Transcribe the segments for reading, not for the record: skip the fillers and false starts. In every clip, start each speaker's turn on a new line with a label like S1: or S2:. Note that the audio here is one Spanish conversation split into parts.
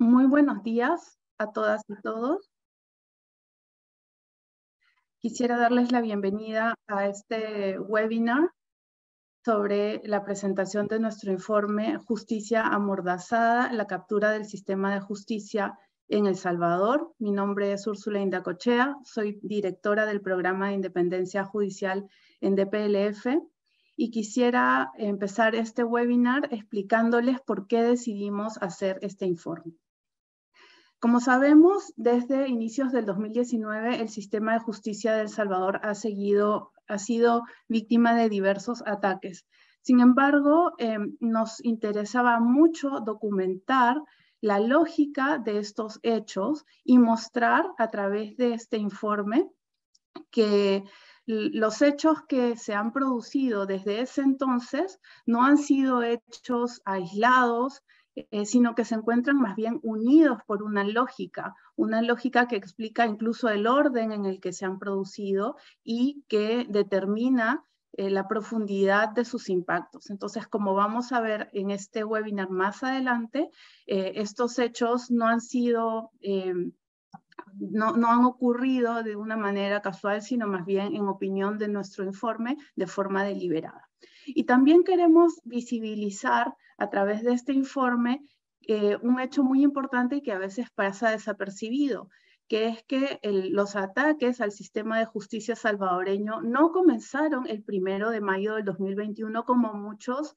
S1: Muy buenos días a todas y todos. Quisiera darles la bienvenida a este webinar sobre la presentación de nuestro informe Justicia amordazada, la captura del sistema de justicia en El Salvador. Mi nombre es Úrsula Indacochea, soy directora del programa de independencia judicial en DPLF y quisiera empezar este webinar explicándoles por qué decidimos hacer este informe. Como sabemos, desde inicios del 2019, el sistema de justicia de El Salvador ha sido víctima de diversos ataques. Sin embargo, nos interesaba mucho documentar la lógica de estos hechos y mostrar a través de este informe que los hechos que se han producido desde ese entonces no han sido hechos aislados, sino que se encuentran más bien unidos por una lógica que explica incluso el orden en el que se han producido y que determina la profundidad de sus impactos. Entonces, como vamos a ver en este webinar más adelante, estos hechos no han sido... No han ocurrido de una manera casual, sino más bien en opinión de nuestro informe de forma deliberada. Y también queremos visibilizar a través de este informe un hecho muy importante y que a veces pasa desapercibido, que es que los ataques al sistema de justicia salvadoreño no comenzaron el 1 de mayo del 2021 como muchos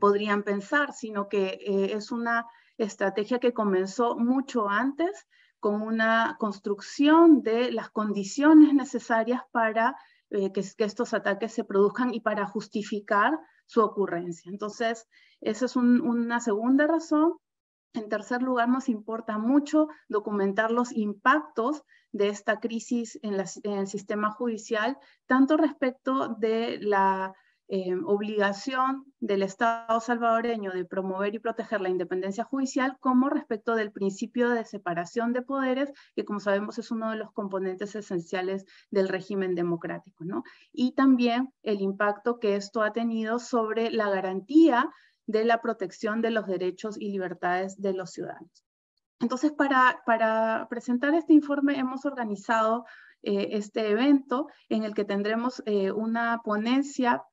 S1: podrían pensar, sino que es una estrategia que comenzó mucho antes con una construcción de las condiciones necesarias para que estos ataques se produzcan y para justificar su ocurrencia. Entonces, esa es una segunda razón. En tercer lugar, nos importa mucho documentar los impactos de esta crisis en el sistema judicial, tanto respecto de la obligación del Estado salvadoreño de promover y proteger la independencia judicial, como respecto del principio de separación de poderes, que como sabemos es uno de los componentes esenciales del régimen democrático, ¿no? Y también el impacto que esto ha tenido sobre la garantía de la protección de los derechos y libertades de los ciudadanos. Entonces, para presentar este informe hemos organizado este evento en el que tendremos una ponencia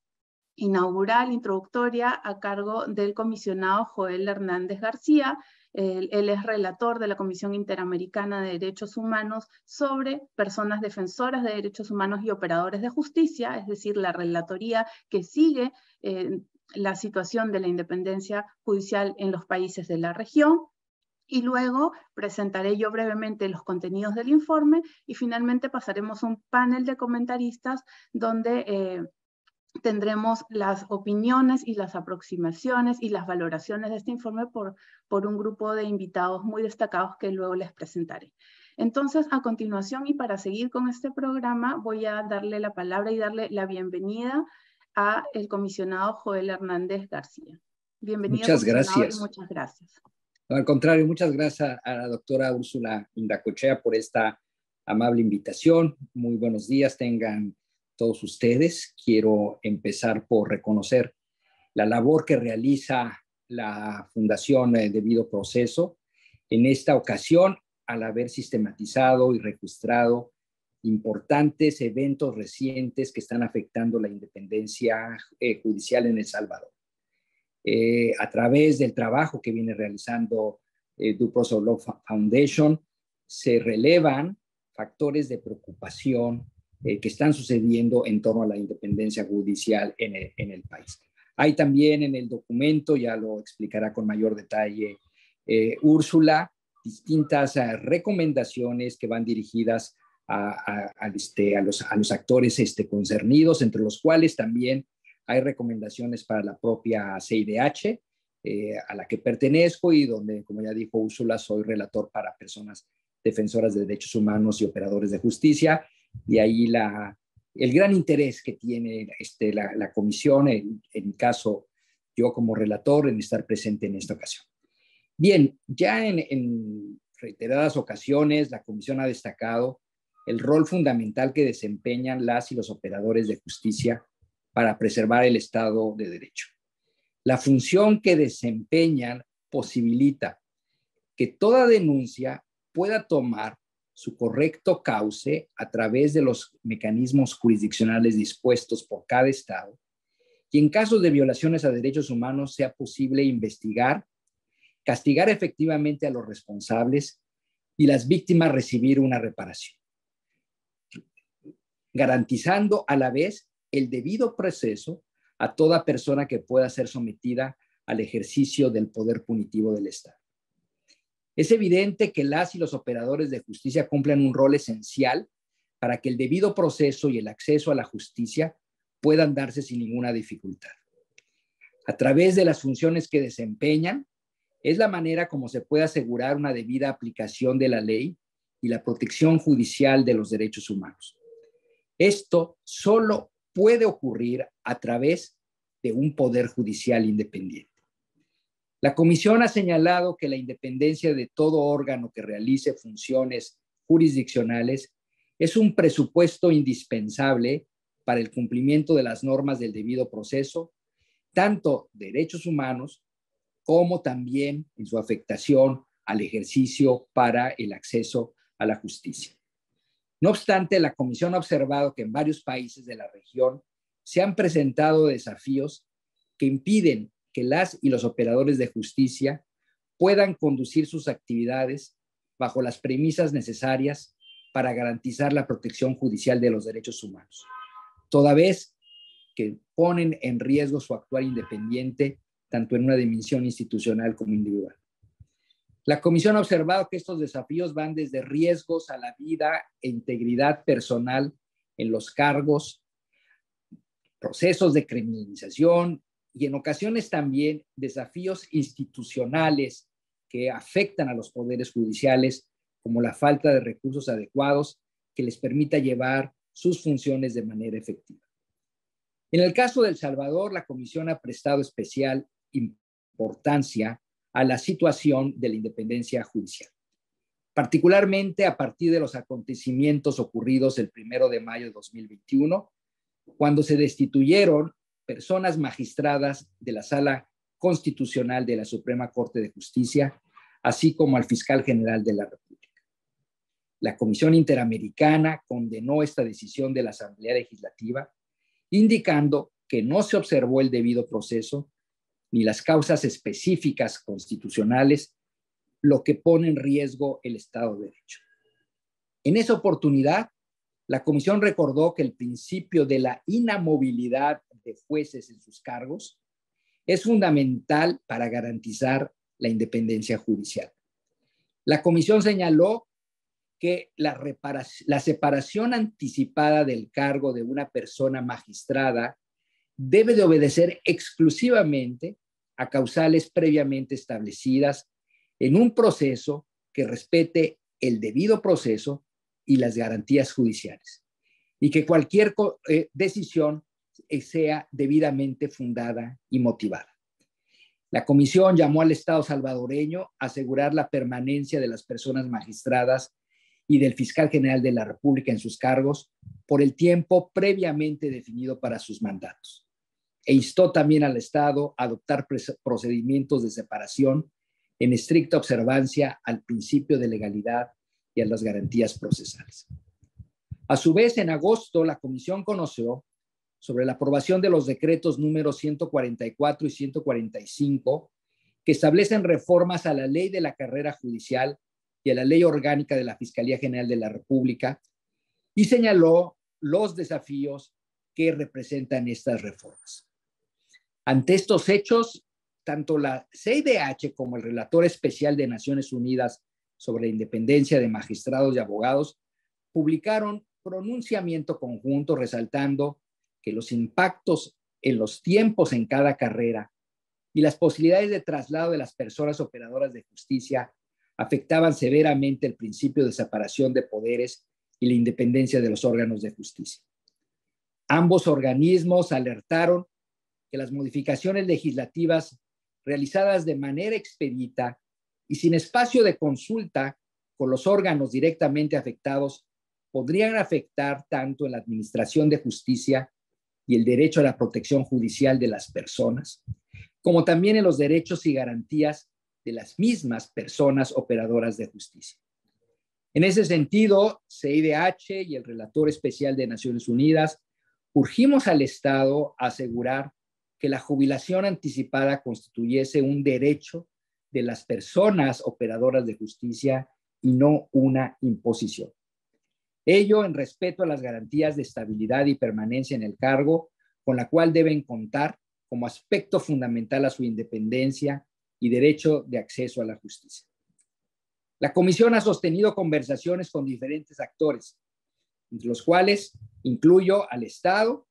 S1: inaugural, introductoria, a cargo del comisionado Joel Hernández García. Él es relator de la Comisión Interamericana de Derechos Humanos sobre personas defensoras de derechos humanos y operadores de justicia, es decir, la relatoría que sigue la situación de la independencia judicial en los países de la región. Y luego presentaré yo brevemente los contenidos del informe y finalmente pasaremos a un panel de comentaristas donde tendremos las opiniones y las aproximaciones y las valoraciones de este informe por un grupo de invitados muy destacados que luego les presentaré. Entonces, a continuación y para seguir con este programa, voy a darle la palabra y darle la bienvenida a el comisionado Joel Hernández García. Bienvenido,
S2: muchas
S1: comisionado,
S2: gracias.
S1: y muchas gracias.
S2: No, al contrario, muchas gracias a la doctora Úrsula Indacochea por esta amable invitación. Muy buenos días tengan todos ustedes. Quiero empezar por reconocer la labor que realiza la Fundación Debido Proceso en esta ocasión al haber sistematizado y registrado importantes eventos recientes que están afectando la independencia judicial en El Salvador. A través del trabajo que viene realizando Due Process of Law Foundation, se relevan factores de preocupación que están sucediendo en torno a la independencia judicial en el país. Hay también en el documento, ya lo explicará con mayor detalle Úrsula, distintas recomendaciones que van dirigidas a los actores concernidos, entre los cuales también hay recomendaciones para la propia CIDH, a la que pertenezco y donde, como ya dijo Úrsula, soy relator para personas defensoras de derechos humanos y operadores de justicia. Y ahí el gran interés que tiene la comisión, en mi caso, yo como relator, en estar presente en esta ocasión. Bien, ya en reiteradas ocasiones, la comisión ha destacado el rol fundamental que desempeñan las y los operadores de justicia para preservar el Estado de Derecho. La función que desempeñan posibilita que toda denuncia pueda tomar su correcto cauce a través de los mecanismos jurisdiccionales dispuestos por cada estado y en casos de violaciones a derechos humanos sea posible investigar, castigar efectivamente a los responsables y las víctimas recibir una reparación, garantizando a la vez el debido proceso a toda persona que pueda ser sometida al ejercicio del poder punitivo del Estado. Es evidente que las y los operadores de justicia cumplen un rol esencial para que el debido proceso y el acceso a la justicia puedan darse sin ninguna dificultad. A través de las funciones que desempeñan, es la manera como se puede asegurar una debida aplicación de la ley y la protección judicial de los derechos humanos. Esto solo puede ocurrir a través de un poder judicial independiente. La Comisión ha señalado que la independencia de todo órgano que realice funciones jurisdiccionales es un presupuesto indispensable para el cumplimiento de las normas del debido proceso, tanto de derechos humanos como también en su afectación al ejercicio para el acceso a la justicia. No obstante, la Comisión ha observado que en varios países de la región se han presentado desafíos que impiden que las y los operadores de justicia puedan conducir sus actividades bajo las premisas necesarias para garantizar la protección judicial de los derechos humanos, toda vez que ponen en riesgo su actuar independiente tanto en una dimensión institucional como individual. La Comisión ha observado que estos desafíos van desde riesgos a la vida e integridad personal en los cargos, procesos de criminalización y en ocasiones también desafíos institucionales que afectan a los poderes judiciales, como la falta de recursos adecuados que les permita llevar sus funciones de manera efectiva. En el caso de El Salvador, la Comisión ha prestado especial importancia a la situación de la independencia judicial, particularmente a partir de los acontecimientos ocurridos el 1 de mayo de 2021, cuando se destituyeron personas magistradas de la Sala Constitucional de la Suprema Corte de Justicia, así como al fiscal general de la República. La Comisión Interamericana condenó esta decisión de la Asamblea Legislativa, indicando que no se observó el debido proceso ni las causas específicas constitucionales, lo que pone en riesgo el Estado de Derecho. En esa oportunidad, la Comisión recordó que el principio de la inamovilidad de jueces en sus cargos es fundamental para garantizar la independencia judicial. La Comisión señaló que la separación anticipada del cargo de una persona magistrada debe de obedecer exclusivamente a causales previamente establecidas en un proceso que respete el debido proceso y las garantías judiciales, y que cualquier decisión sea debidamente fundada y motivada. La Comisión llamó al Estado salvadoreño a asegurar la permanencia de las personas magistradas y del fiscal general de la República en sus cargos por el tiempo previamente definido para sus mandatos. E instó también al Estado a adoptar procedimientos de separación en estricta observancia al principio de legalidad y a las garantías procesales. A su vez, en agosto, la Comisión conoció sobre la aprobación de los decretos números 144 y 145 que establecen reformas a la Ley de la Carrera Judicial y a la Ley Orgánica de la Fiscalía General de la República y señaló los desafíos que representan estas reformas. Ante estos hechos, tanto la CIDH como el Relator Especial de Naciones Unidas sobre la Independencia de Magistrados y Abogados publicaron pronunciamiento conjunto resaltando que los impactos en los tiempos en cada carrera y las posibilidades de traslado de las personas operadoras de justicia afectaban severamente el principio de separación de poderes y la independencia de los órganos de justicia. Ambos organismos alertaron que las modificaciones legislativas realizadas de manera expedita y sin espacio de consulta con los órganos directamente afectados podrían afectar tanto en la administración de justicia y el derecho a la protección judicial de las personas, como también en los derechos y garantías de las mismas personas operadoras de justicia. En ese sentido, CIDH y el relator especial de Naciones Unidas urgimos al Estado a asegurar que la jubilación anticipada constituyese un derecho de las personas operadoras de justicia y no una imposición. Ello en respeto a las garantías de estabilidad y permanencia en el cargo, con la cual deben contar como aspecto fundamental a su independencia y derecho de acceso a la justicia. La Comisión ha sostenido conversaciones con diferentes actores, entre los cuales incluyo al Estado,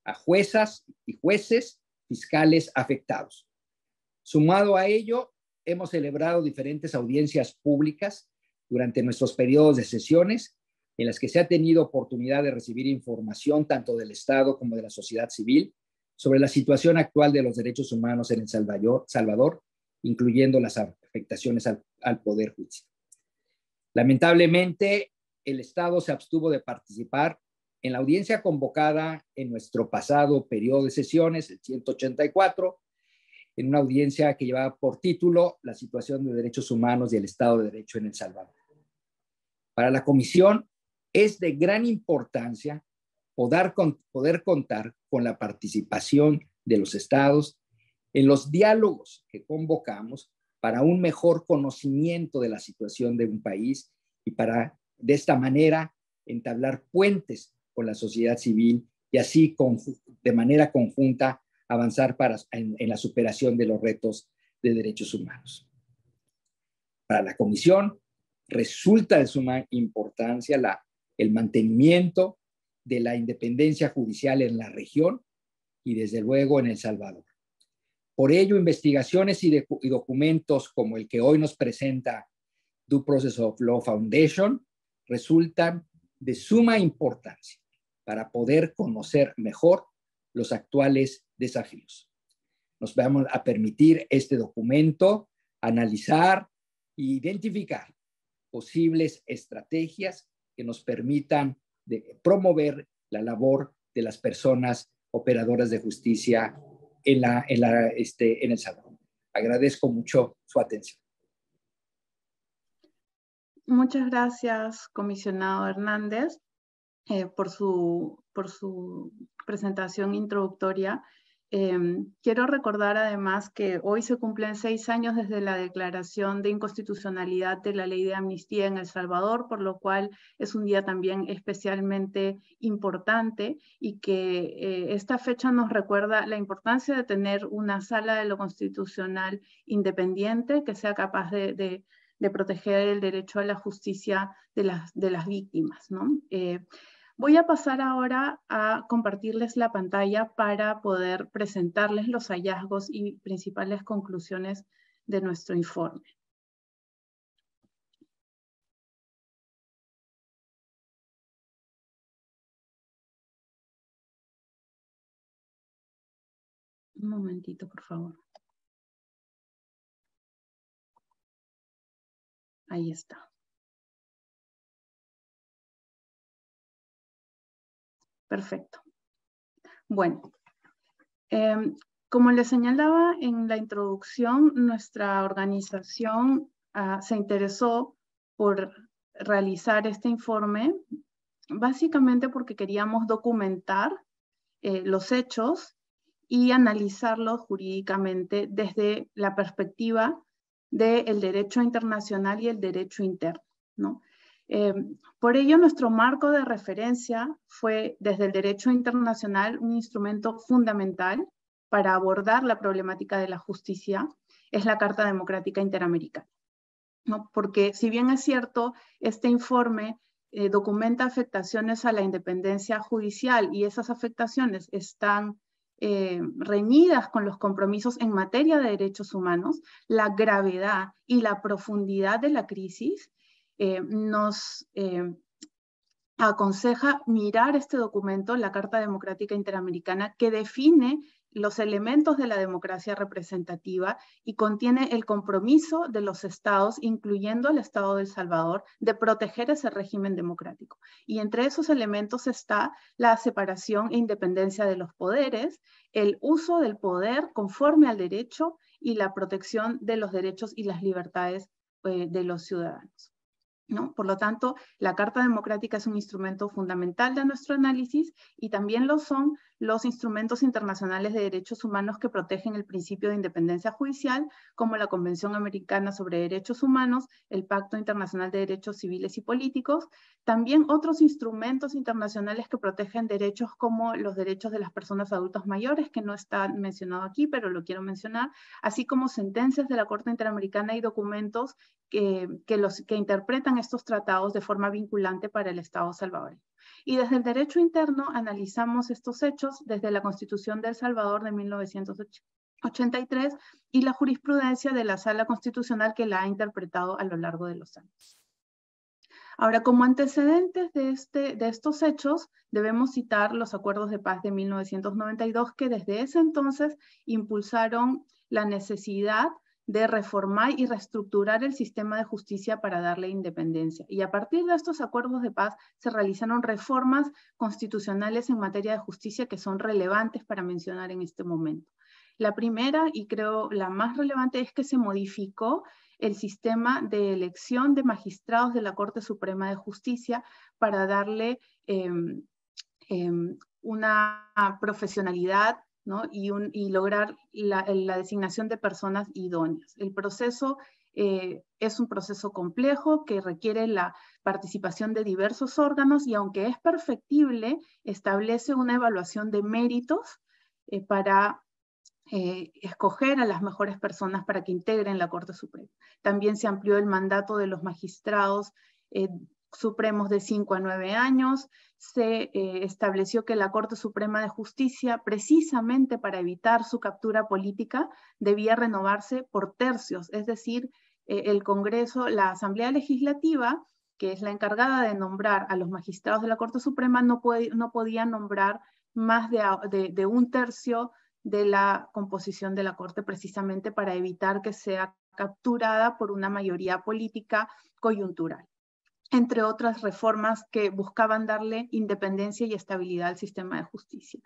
S2: a juezas y jueces, fiscales afectados. Sumado a ello, hemos celebrado diferentes audiencias públicas durante nuestros periodos de sesiones en las que se ha tenido oportunidad de recibir información tanto del Estado como de la sociedad civil sobre la situación actual de los derechos humanos en El Salvador, incluyendo las afectaciones al Poder Judicial. Lamentablemente, el Estado se abstuvo de participar en la audiencia convocada en nuestro pasado periodo de sesiones, el 184, en una audiencia que llevaba por título La situación de derechos humanos y el Estado de Derecho en El Salvador. Para la Comisión es de gran importancia poder contar con la participación de los estados en los diálogos que convocamos para un mejor conocimiento de la situación de un país y para, de esta manera, entablar puentes con la sociedad civil y así de manera conjunta avanzar en la superación de los retos de derechos humanos. Para la Comisión resulta de suma importancia el mantenimiento de la independencia judicial en la región y desde luego en El Salvador. Por ello, investigaciones y documentos como el que hoy nos presenta Due Process of Law Foundation resultan de suma importancia para poder conocer mejor los actuales desafíos. Nos vamos a permitir este documento analizar e identificar posibles estrategias que nos permitan promover la labor de las personas operadoras de justicia en El Salvador. Agradezco mucho su atención.
S1: Muchas gracias, comisionado Hernández, por su presentación introductoria. Quiero recordar además que hoy se cumplen 6 años desde la declaración de inconstitucionalidad de la ley de amnistía en El Salvador, por lo cual es un día también especialmente importante y que esta fecha nos recuerda la importancia de tener una sala de lo constitucional independiente que sea capaz de proteger el derecho a la justicia de las víctimas, ¿no? Voy a pasar ahora a compartirles la pantalla para poder presentarles los hallazgos y principales conclusiones de nuestro informe. Un momentito, por favor. Ahí está. Perfecto. Bueno, como les señalaba en la introducción, nuestra organización se interesó por realizar este informe, básicamente porque queríamos documentar los hechos y analizarlos jurídicamente desde la perspectiva del derecho internacional y el derecho interno, ¿no? Por ello, nuestro marco de referencia fue desde el derecho internacional un instrumento fundamental para abordar la problemática de la justicia, es la Carta Democrática Interamericana, ¿no? Porque si bien es cierto, este informe documenta afectaciones a la independencia judicial y esas afectaciones están reñidas con los compromisos en materia de derechos humanos, la gravedad y la profundidad de la crisis nos aconseja mirar este documento, la Carta Democrática Interamericana, que define los elementos de la democracia representativa y contiene el compromiso de los estados, incluyendo el Estado de El Salvador, de proteger ese régimen democrático. Y entre esos elementos está la separación e independencia de los poderes, el uso del poder conforme al derecho y la protección de los derechos y las libertades de los ciudadanos, ¿no? Por lo tanto, la Carta Democrática es un instrumento fundamental de nuestro análisis y también lo son los instrumentos internacionales de derechos humanos que protegen el principio de independencia judicial, como la Convención Americana sobre Derechos Humanos, el Pacto Internacional de Derechos Civiles y Políticos, también otros instrumentos internacionales que protegen derechos como los derechos de las personas adultas mayores, que no está mencionado aquí, pero lo quiero mencionar, así como sentencias de la Corte Interamericana y documentos que interpretan estos tratados de forma vinculante para el Estado salvadoreño. Y desde el derecho interno analizamos estos hechos desde la Constitución de El Salvador de 1983 y la jurisprudencia de la Sala Constitucional que la ha interpretado a lo largo de los años. Ahora, como antecedentes de estos hechos, debemos citar los acuerdos de paz de 1992 que desde ese entonces impulsaron la necesidad de reformar y reestructurar el sistema de justicia para darle independencia. Y a partir de estos acuerdos de paz se realizaron reformas constitucionales en materia de justicia que son relevantes para mencionar en este momento. La primera, y creo la más relevante, es que se modificó el sistema de elección de magistrados de la Corte Suprema de Justicia para darle una profesionalidad, ¿no? y lograr la designación de personas idóneas. El proceso es un proceso complejo que requiere la participación de diversos órganos y aunque es perfectible, establece una evaluación de méritos para escoger a las mejores personas para que integren la Corte Suprema. También se amplió el mandato de los magistrados supremos de 5 a 9 años, se estableció que la Corte Suprema de Justicia, precisamente para evitar su captura política, debía renovarse por tercios, es decir, el Congreso, la Asamblea Legislativa, que es la encargada de nombrar a los magistrados de la Corte Suprema, no podía nombrar más de un tercio de la composición de la Corte, precisamente para evitar que sea capturada por una mayoría política coyuntural, entre otras reformas que buscaban darle independencia y estabilidad al sistema de justicia.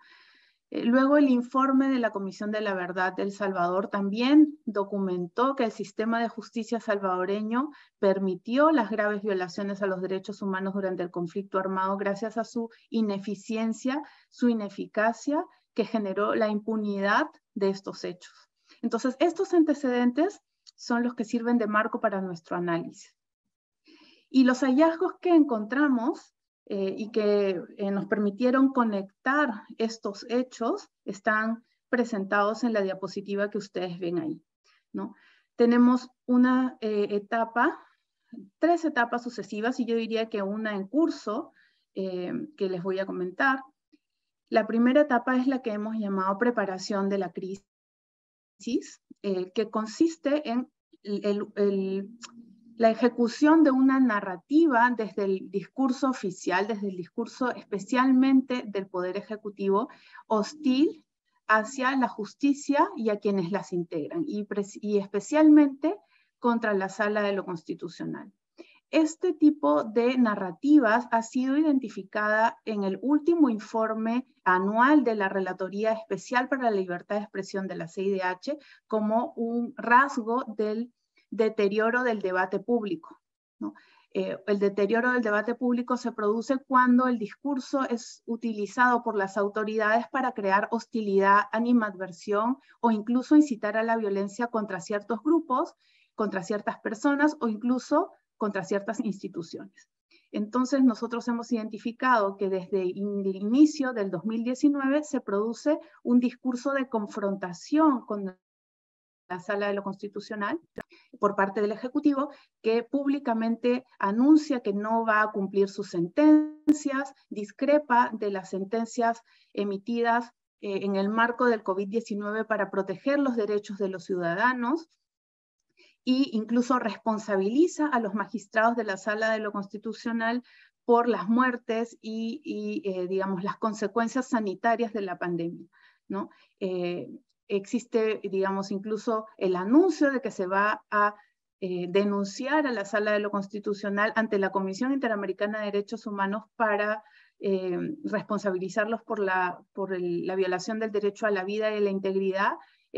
S1: Luego el informe de la Comisión de la Verdad de El Salvador también documentó que el sistema de justicia salvadoreño permitió las graves violaciones a los derechos humanos durante el conflicto armado gracias a su ineficiencia, su ineficacia, que generó la impunidad de estos hechos. Entonces, estos antecedentes son los que sirven de marco para nuestro análisis. Y los hallazgos que encontramos y que nos permitieron conectar estos hechos están presentados en la diapositiva que ustedes ven ahí, ¿no? Tenemos una tres etapas sucesivas y yo diría que una en curso que les voy a comentar. La primera etapa es la que hemos llamado preparación de la crisis, que consiste en la ejecución de una narrativa desde el discurso oficial, desde el discurso especialmente del Poder Ejecutivo, hostil hacia la justicia y a quienes las integran, y especialmente contra la Sala de lo Constitucional. Este tipo de narrativas ha sido identificada en el último informe anual de la Relatoría Especial para la Libertad de Expresión de la CIDH como un rasgo del deterioro del debate público, ¿no? El deterioro del debate público se produce cuando el discurso es utilizado por las autoridades para crear hostilidad, animadversión o incluso incitar a la violencia contra ciertos grupos, contra ciertas personas o incluso contra ciertas instituciones. Entonces nosotros hemos identificado que desde el inicio del 2019 se produce un discurso de confrontación con la Sala de lo Constitucional por parte del Ejecutivo, que públicamente anuncia que no va a cumplir sus sentencias, discrepa de las sentencias emitidas en el marco del COVID-19 para proteger los derechos de los ciudadanos, e incluso responsabiliza a los magistrados de la Sala de lo Constitucional por las muertes y digamos, las consecuencias sanitarias de la pandemia, ¿no? Existe, digamos, incluso el anuncio de que se va a denunciar a la Sala de lo Constitucional ante la Comisión Interamericana de Derechos Humanos para responsabilizarlos por la violación del derecho a la vida y a la integridad,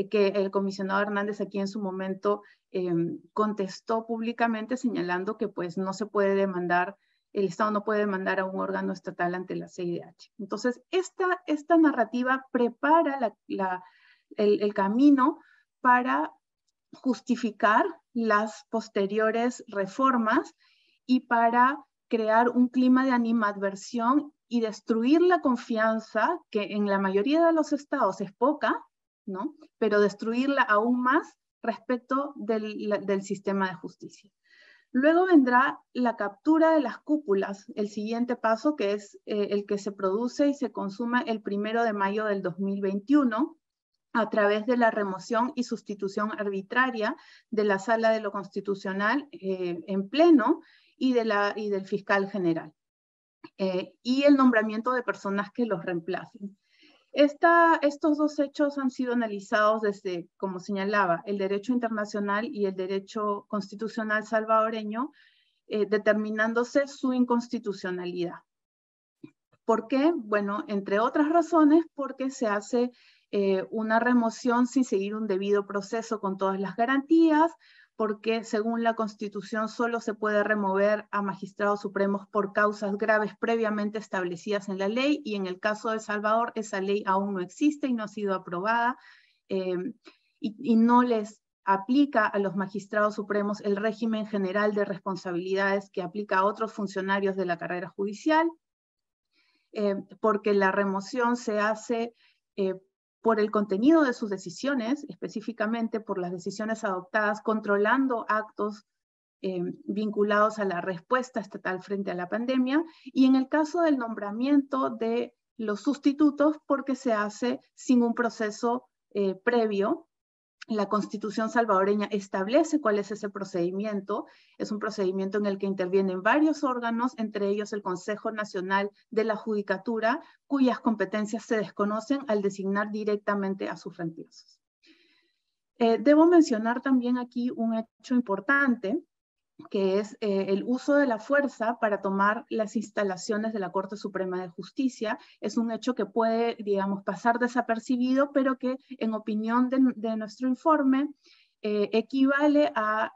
S1: que el comisionado Hernández aquí en su momento contestó públicamente señalando que pues no se puede demandar, el Estado no puede demandar a un órgano estatal ante la CIDH. Entonces, esta narrativa prepara el camino para justificar las posteriores reformas y para crear un clima de animadversión y destruir la confianza, que en la mayoría de los estados es poca, ¿no? Pero destruirla aún más respecto del sistema de justicia. Luego vendrá la captura de las cúpulas, el siguiente paso, que es el que se produce y se consume el 1 de mayo del 2021, a través de la remoción y sustitución arbitraria de la Sala de lo Constitucional en pleno y del fiscal general, y el nombramiento de personas que los reemplacen. Estos dos hechos han sido analizados desde, como señalaba, el derecho internacional y el derecho constitucional salvadoreño, determinándose su inconstitucionalidad. ¿Por qué? Bueno, entre otras razones, porque se hace una remoción sin seguir un debido proceso con todas las garantías, porque según la Constitución solo se puede remover a magistrados supremos por causas graves previamente establecidas en la ley, y en el caso de El Salvador esa ley aún no existe y no ha sido aprobada, y no les aplica a los magistrados supremos el régimen general de responsabilidades que aplica a otros funcionarios de la carrera judicial, porque la remoción se hace por el contenido de sus decisiones, específicamente por las decisiones adoptadas controlando actos vinculados a la respuesta estatal frente a la pandemia, y en el caso del nombramiento de los sustitutos, porque se hace sin un proceso previo. La Constitución salvadoreña establece cuál es ese procedimiento. Es un procedimiento en el que intervienen varios órganos, entre ellos el Consejo Nacional de la Judicatura, cuyas competencias se desconocen al designar directamente a sus reemplazos. Debo mencionar también aquí un hecho importante, que es el uso de la fuerza para tomar las instalaciones de la Corte Suprema de Justicia. Es un hecho que puede, digamos, pasar desapercibido, pero que en opinión de nuestro informe equivale a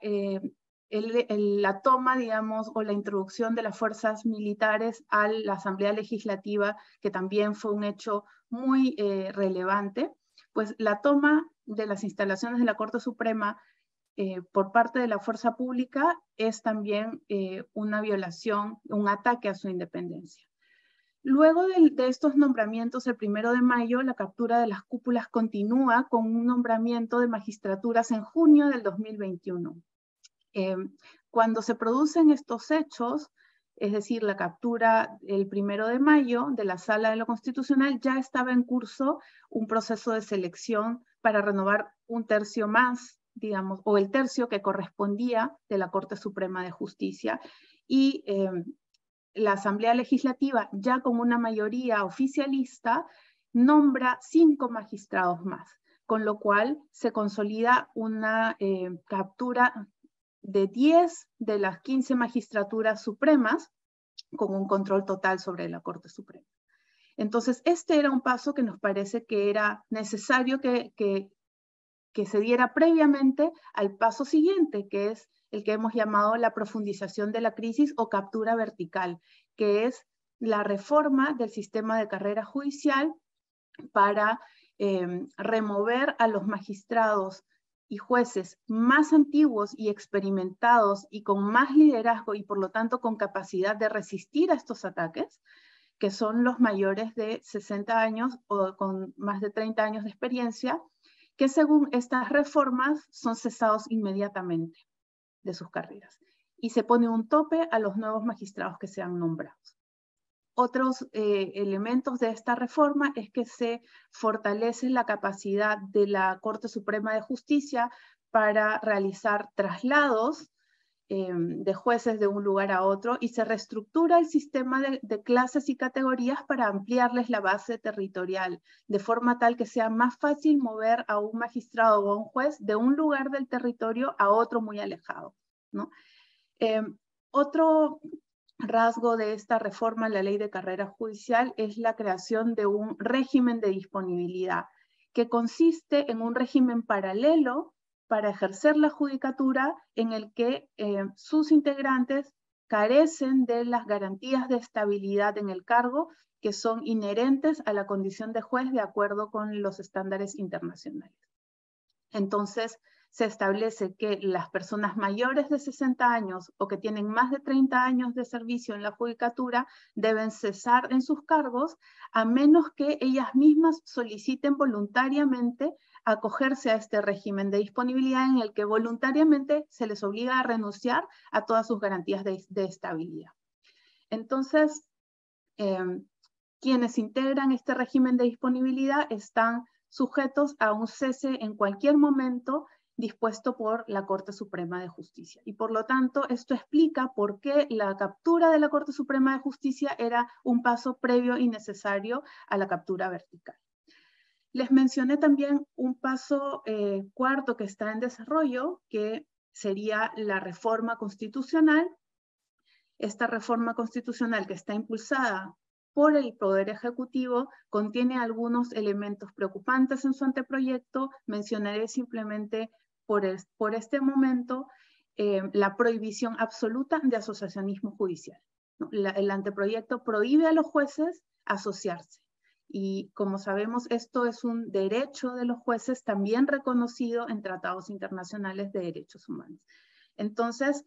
S1: la toma, digamos, o la introducción de las fuerzas militares a la Asamblea Legislativa, que también fue un hecho muy relevante. Pues la toma de las instalaciones de la Corte Suprema por parte de la fuerza pública es también una violación, un ataque a su independencia. Luego de estos nombramientos, el 1 de mayo, la captura de las cúpulas continúa con un nombramiento de magistraturas en junio del 2021. Cuando se producen estos hechos, es decir, la captura el 1 de mayo de la Sala de lo Constitucional, ya estaba en curso un proceso de selección para renovar un tercio más, digamos, o el tercio que correspondía de la Corte Suprema de Justicia, y la Asamblea Legislativa, ya con una mayoría oficialista, nombra 5 magistrados más, con lo cual se consolida una captura de 10 de las 15 magistraturas supremas, con un control total sobre la Corte Suprema. Entonces, este era un paso que nos parece que era necesario que se diera previamente al paso siguiente, que es el que hemos llamado la profundización de la crisis o captura vertical, que es la reforma del sistema de carrera judicial para remover a los magistrados y jueces más antiguos y experimentados y con más liderazgo y por lo tanto con capacidad de resistir a estos ataques, que son los mayores de 60 años o con más de 30 años de experiencia, que según estas reformas son cesados inmediatamente de sus carreras. Y se pone un tope a los nuevos magistrados que sean nombrados. Otros elementos de esta reforma es que se fortalece la capacidad de la Corte Suprema de Justicia para realizar traslados de jueces de un lugar a otro, y se reestructura el sistema de clases y categorías para ampliarles la base territorial, de forma tal que sea más fácil mover a un magistrado o a un juez de un lugar del territorio a otro muy alejado, ¿no? Otro rasgo de esta reforma en la ley de carrera judicial es la creación de un régimen de disponibilidad, que consiste en un régimen paralelo para ejercer la judicatura en el que sus integrantes carecen de las garantías de estabilidad en el cargo que son inherentes a la condición de juez de acuerdo con los estándares internacionales. Entonces, se establece que las personas mayores de 60 años o que tienen más de 30 años de servicio en la judicatura deben cesar en sus cargos a menos que ellas mismas soliciten voluntariamente acogerse a este régimen de disponibilidad en el que voluntariamente se les obliga a renunciar a todas sus garantías de estabilidad. Entonces, quienes integran este régimen de disponibilidad están sujetos a un cese en cualquier momento dispuesto por la Corte Suprema de Justicia. Y por lo tanto, esto explica por qué la captura de la Corte Suprema de Justicia era un paso previo y necesario a la captura vertical. Les mencioné también un paso cuarto que está en desarrollo, que sería la reforma constitucional. Esta reforma constitucional que está impulsada por el Poder Ejecutivo contiene algunos elementos preocupantes en su anteproyecto. Mencionaré simplemente por este momento la prohibición absoluta de asociacionismo judicial, ¿no? El anteproyecto prohíbe a los jueces asociarse. Y como sabemos, esto es un derecho de los jueces también reconocido en tratados internacionales de derechos humanos. Entonces,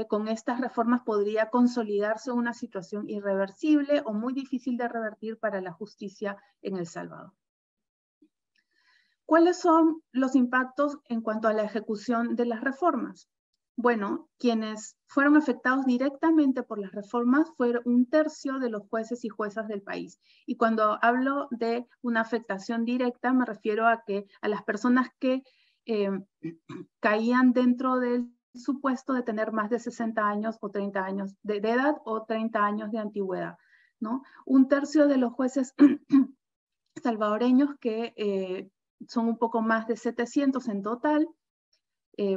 S1: con estas reformas podría consolidarse una situación irreversible o muy difícil de revertir para la justicia en El Salvador. ¿Cuáles son los impactos en cuanto a la ejecución de las reformas? Bueno, quienes fueron afectados directamente por las reformas fueron 1/3 de los jueces y juezas del país. Y cuando hablo de una afectación directa, me refiero a las personas que caían dentro del supuesto de tener más de 60 años o 30 años de edad o 30 años de antigüedad, ¿no? 1/3 de los jueces salvadoreños, que son un poco más de 700 en total,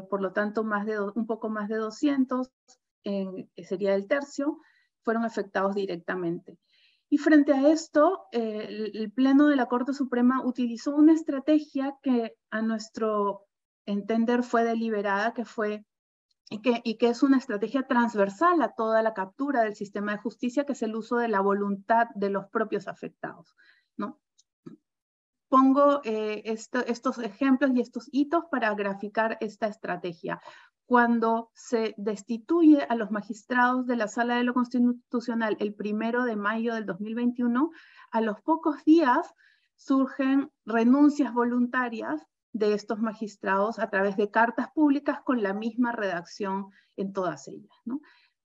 S1: por lo tanto un poco más de 200, sería el tercio, fueron afectados directamente. Y frente a esto, el Pleno de la Corte Suprema utilizó una estrategia que a nuestro entender fue deliberada, y que es una estrategia transversal a toda la captura del sistema de justicia, que es el uso de la voluntad de los propios afectados, ¿no? Pongo estos ejemplos y estos hitos para graficar esta estrategia. Cuando se destituye a los magistrados de la Sala de lo Constitucional el 1 de mayo del 2021, a los pocos días surgen renuncias voluntarias de estos magistrados a través de cartas públicas con la misma redacción en todas ellas, ¿no?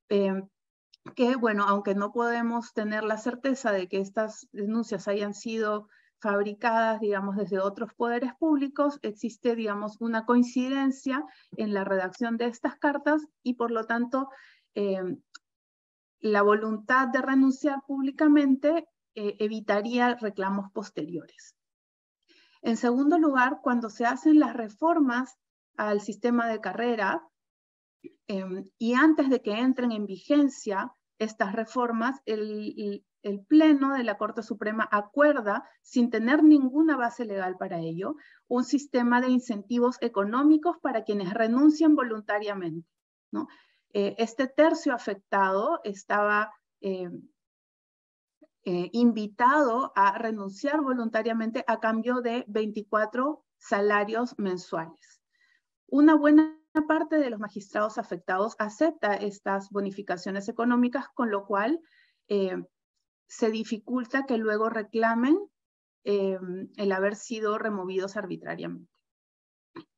S1: Que, bueno, aunque no podemos tener la certeza de que estas denuncias hayan sido fabricadas, digamos, desde otros poderes públicos, existe, digamos, una coincidencia en la redacción de estas cartas y, por lo tanto, la voluntad de renunciar públicamente evitaría reclamos posteriores. En segundo lugar, cuando se hacen las reformas al sistema de carrera, y antes de que entren en vigencia estas reformas, el Pleno de la Corte Suprema acuerda, sin tener ninguna base legal para ello, un sistema de incentivos económicos para quienes renuncian voluntariamente, ¿no? Este tercio afectado estaba invitado a renunciar voluntariamente a cambio de 24 salarios mensuales. Una buena parte de los magistrados afectados acepta estas bonificaciones económicas, con lo cual se dificulta que luego reclamen el haber sido removidos arbitrariamente.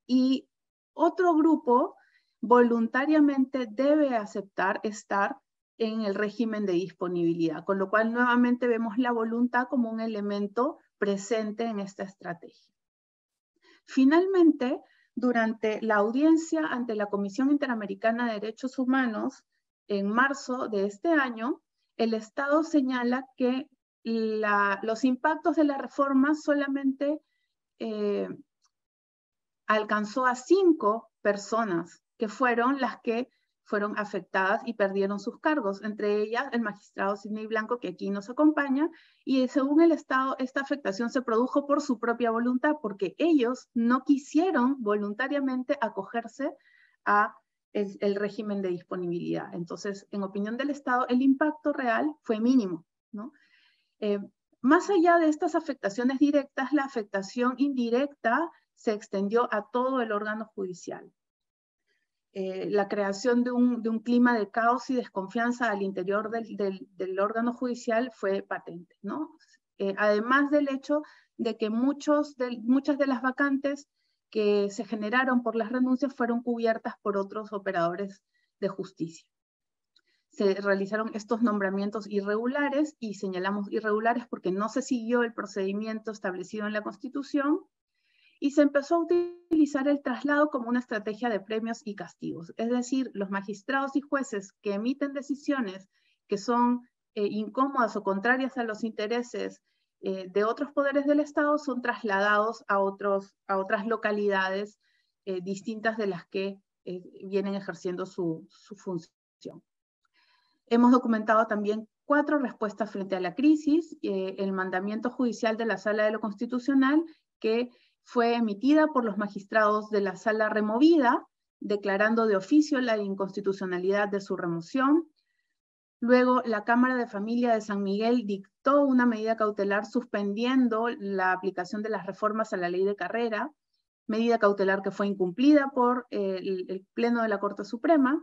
S1: Y otro grupo voluntariamente debe aceptar estar en el régimen de disponibilidad, con lo cual nuevamente vemos la voluntad como un elemento presente en esta estrategia. Finalmente, durante la audiencia ante la Comisión Interamericana de Derechos Humanos, en marzo de este año, el Estado señala que los impactos de la reforma solamente alcanzó a 5 personas, que fueron las que fueron afectadas y perdieron sus cargos, entre ellas el magistrado Sidney Blanco, que aquí nos acompaña, y según el Estado, esta afectación se produjo por su propia voluntad, porque ellos no quisieron voluntariamente acogerse a el régimen de disponibilidad. Entonces, en opinión del Estado, el impacto real fue mínimo, ¿no? Más allá de estas afectaciones directas, la afectación indirecta se extendió a todo el órgano judicial. La creación de un clima de caos y desconfianza al interior del órgano judicial fue patente, ¿no? Además del hecho de que muchas de las vacantes que se generaron por las renuncias fueron cubiertas por otros operadores de justicia. Se realizaron estos nombramientos irregulares, y señalamos irregulares porque no se siguió el procedimiento establecido en la Constitución, y se empezó a utilizar el traslado como una estrategia de premios y castigos. Es decir, los magistrados y jueces que emiten decisiones que son incómodas o contrarias a los intereses de otros poderes del Estado son trasladados a otras localidades distintas de las que vienen ejerciendo su función. Hemos documentado también 4 respuestas frente a la crisis, el mandamiento judicial de la Sala de lo Constitucional, que fue emitida por los magistrados de la sala removida, declarando de oficio la inconstitucionalidad de su remoción. Luego, la Cámara de Familia de San Miguel dictó una medida cautelar suspendiendo la aplicación de las reformas a la ley de carrera, medida cautelar que fue incumplida por el Pleno de la Corte Suprema.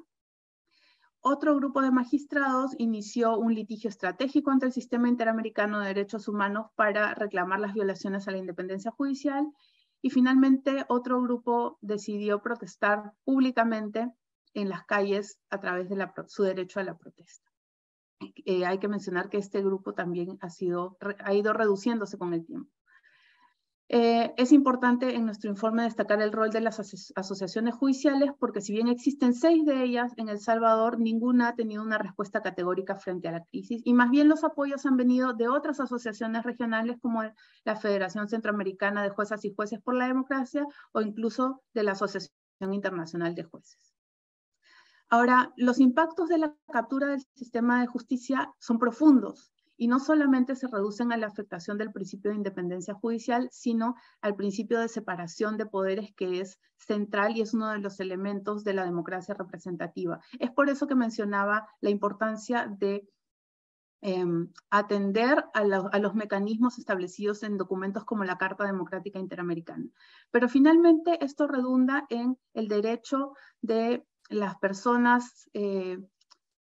S1: Otro grupo de magistrados inició un litigio estratégico ante el Sistema Interamericano de Derechos Humanos para reclamar las violaciones a la independencia judicial, y finalmente otro grupo decidió protestar públicamente en las calles a través de su derecho a la protesta. Hay que mencionar que este grupo también ha ido reduciéndose con el tiempo. Es importante en nuestro informe destacar el rol de las asociaciones judiciales, porque si bien existen 6 de ellas en El Salvador, ninguna ha tenido una respuesta categórica frente a la crisis, y más bien los apoyos han venido de otras asociaciones regionales como la Federación Centroamericana de Juezas y Jueces por la Democracia, o incluso de la Asociación Internacional de Jueces. Ahora, los impactos de la captura del sistema de justicia son profundos, y no solamente se reducen a la afectación del principio de independencia judicial, sino al principio de separación de poderes, que es central y es uno de los elementos de la democracia representativa. Es por eso que mencionaba la importancia de atender a los mecanismos establecidos en documentos como la Carta Democrática Interamericana. Pero finalmente esto redunda en el derecho de las personas,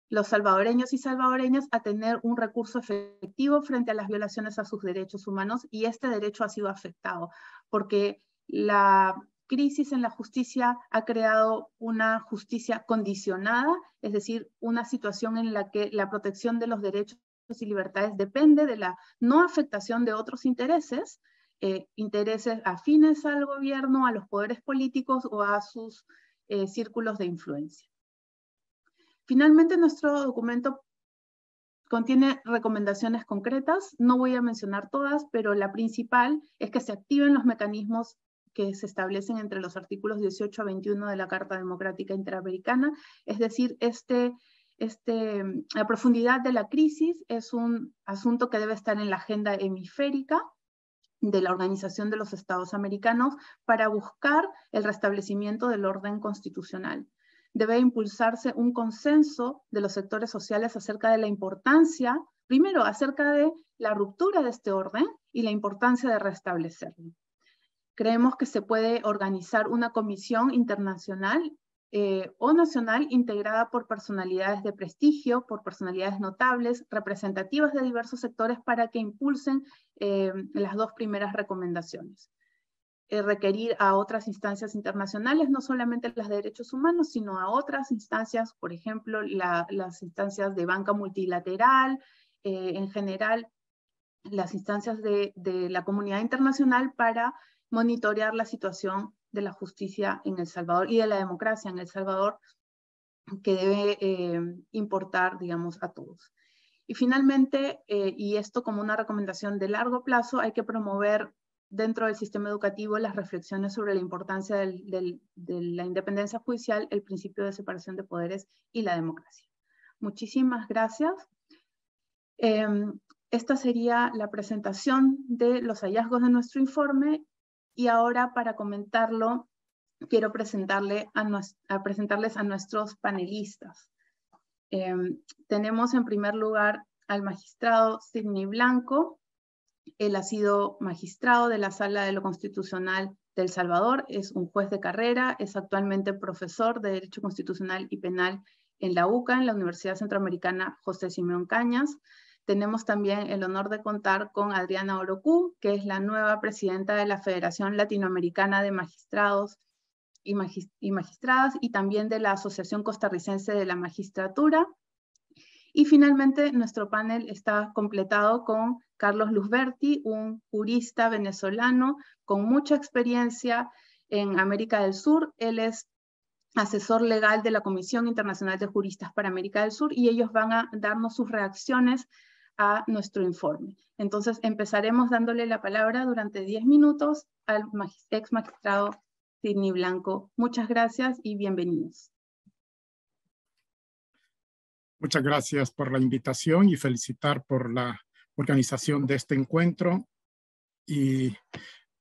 S1: los salvadoreños y salvadoreñas, a tener un recurso efectivo frente a las violaciones a sus derechos humanos, y este derecho ha sido afectado porque la crisis en la justicia ha creado una justicia condicionada, es decir, una situación en la que la protección de los derechos y libertades depende de la no afectación de otros intereses, intereses afines al gobierno, a los poderes políticos o a sus círculos de influencia. Finalmente, nuestro documento contiene recomendaciones concretas. No voy a mencionar todas, pero la principal es que se activen los mecanismos que se establecen entre los artículos 18 a 21 de la Carta Democrática Interamericana. Es decir, la profundidad de la crisis es un asunto que debe estar en la agenda hemisférica de la Organización de los Estados Americanos para buscar el restablecimiento del orden constitucional. Debe impulsarse un consenso de los sectores sociales acerca de la importancia, primero, acerca de la ruptura de este orden y la importancia de restablecerlo. Creemos que se puede organizar una comisión internacional o nacional integrada por personalidades de prestigio, por personalidades notables, representativas de diversos sectores, para que impulsen las 2 primeras recomendaciones. Requerir a otras instancias internacionales, no solamente las de derechos humanos, sino a otras instancias, por ejemplo, las instancias de banca multilateral, en general, las instancias de la comunidad internacional, para monitorear la situación de la justicia en El Salvador y de la democracia en El Salvador, que debe importar, digamos, a todos. Y finalmente, y esto como una recomendación de largo plazo, hay que promover dentro del sistema educativo las reflexiones sobre la importancia de la independencia judicial, el principio de separación de poderes y la democracia. Muchísimas gracias. Esta sería la presentación de los hallazgos de nuestro informe, y ahora, para comentarlo, quiero presentarles a nuestros panelistas. Tenemos en primer lugar al magistrado Sidney Blanco. Él ha sido magistrado de la Sala de lo Constitucional de El Salvador, es un juez de carrera, es actualmente profesor de Derecho Constitucional y Penal en la UCA, en la Universidad Centroamericana José Simeón Cañas. Tenemos también el honor de contar con Adriana Orocu, que es la nueva presidenta de la Federación Latinoamericana de Magistrados y Magistradas, y también de la Asociación Costarricense de la Magistratura. Y finalmente, nuestro panel está completado con Carlos Luzberti, un jurista venezolano con mucha experiencia en América del Sur. Él es asesor legal de la Comisión Internacional de Juristas para América del Sur, y ellos van a darnos sus reacciones a nuestro informe. Entonces, empezaremos dándole la palabra durante 10 minutos al ex magistrado Sidney Blanco. Muchas gracias y bienvenidos.
S3: Muchas gracias por la invitación y felicitar por la organización de este encuentro. Y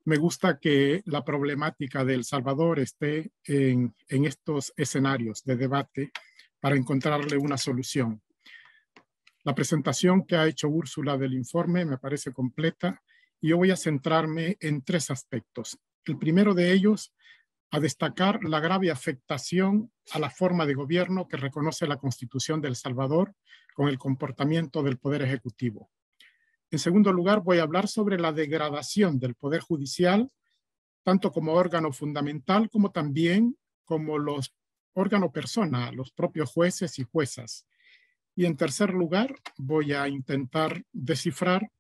S3: me gusta que la problemática de El Salvador esté en estos escenarios de debate para encontrarle una solución. La presentación que ha hecho Úrsula del informe me parece completa y yo voy a centrarme en 3 aspectos. El primero de ellos, a destacar la grave afectación a la forma de gobierno que reconoce la Constitución de El Salvador con el comportamiento del Poder Ejecutivo. En segundo lugar, voy a hablar sobre la degradación del Poder Judicial, tanto como órgano fundamental como también como los órganos persona, los propios jueces y juezas. Y en tercer lugar, voy a intentar descifrar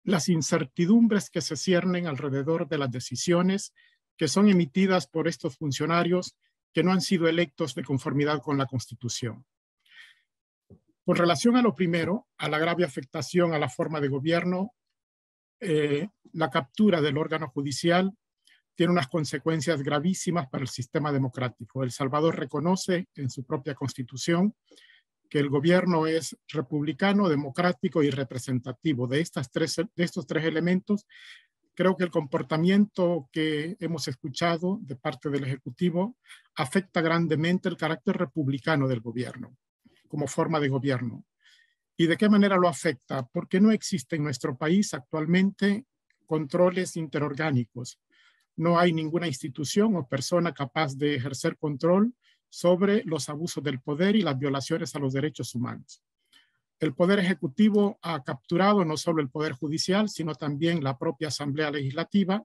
S3: las incertidumbres que se ciernen alrededor de las decisiones que son emitidas por estos funcionarios que no han sido electos de conformidad con la Constitución. Con relación a lo primero, a la grave afectación a la forma de gobierno, la captura del órgano judicial tiene unas consecuencias gravísimas para el sistema democrático. El Salvador reconoce en su propia Constitución que el gobierno es republicano, democrático y representativo. De estos 3 elementos, creo que el comportamiento que hemos escuchado de parte del Ejecutivo afecta grandemente el carácter republicano del gobierno, como forma de gobierno. ¿Y de qué manera lo afecta? Porque no existe en nuestro país actualmente controles interorgánicos. No hay ninguna institución o persona capaz de ejercer control sobre los abusos del poder y las violaciones a los derechos humanos. El Poder Ejecutivo ha capturado no solo el Poder Judicial, sino también la propia Asamblea Legislativa,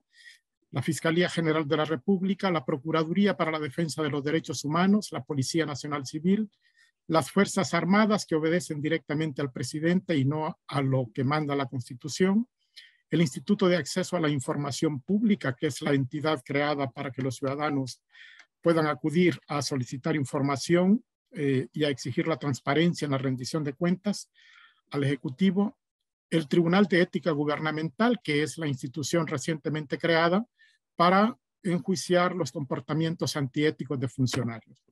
S3: la Fiscalía General de la República, la Procuraduría para la Defensa de los Derechos Humanos, la Policía Nacional Civil, las Fuerzas Armadas que obedecen directamente al presidente y no a lo que manda la Constitución, el Instituto de Acceso a la Información Pública, que es la entidad creada para que los ciudadanos puedan acudir a solicitar información y a exigir la transparencia en la rendición de cuentas al Ejecutivo, el Tribunal de Ética Gubernamental, que es la institución recientemente creada para enjuiciar los comportamientos antiéticos de funcionarios.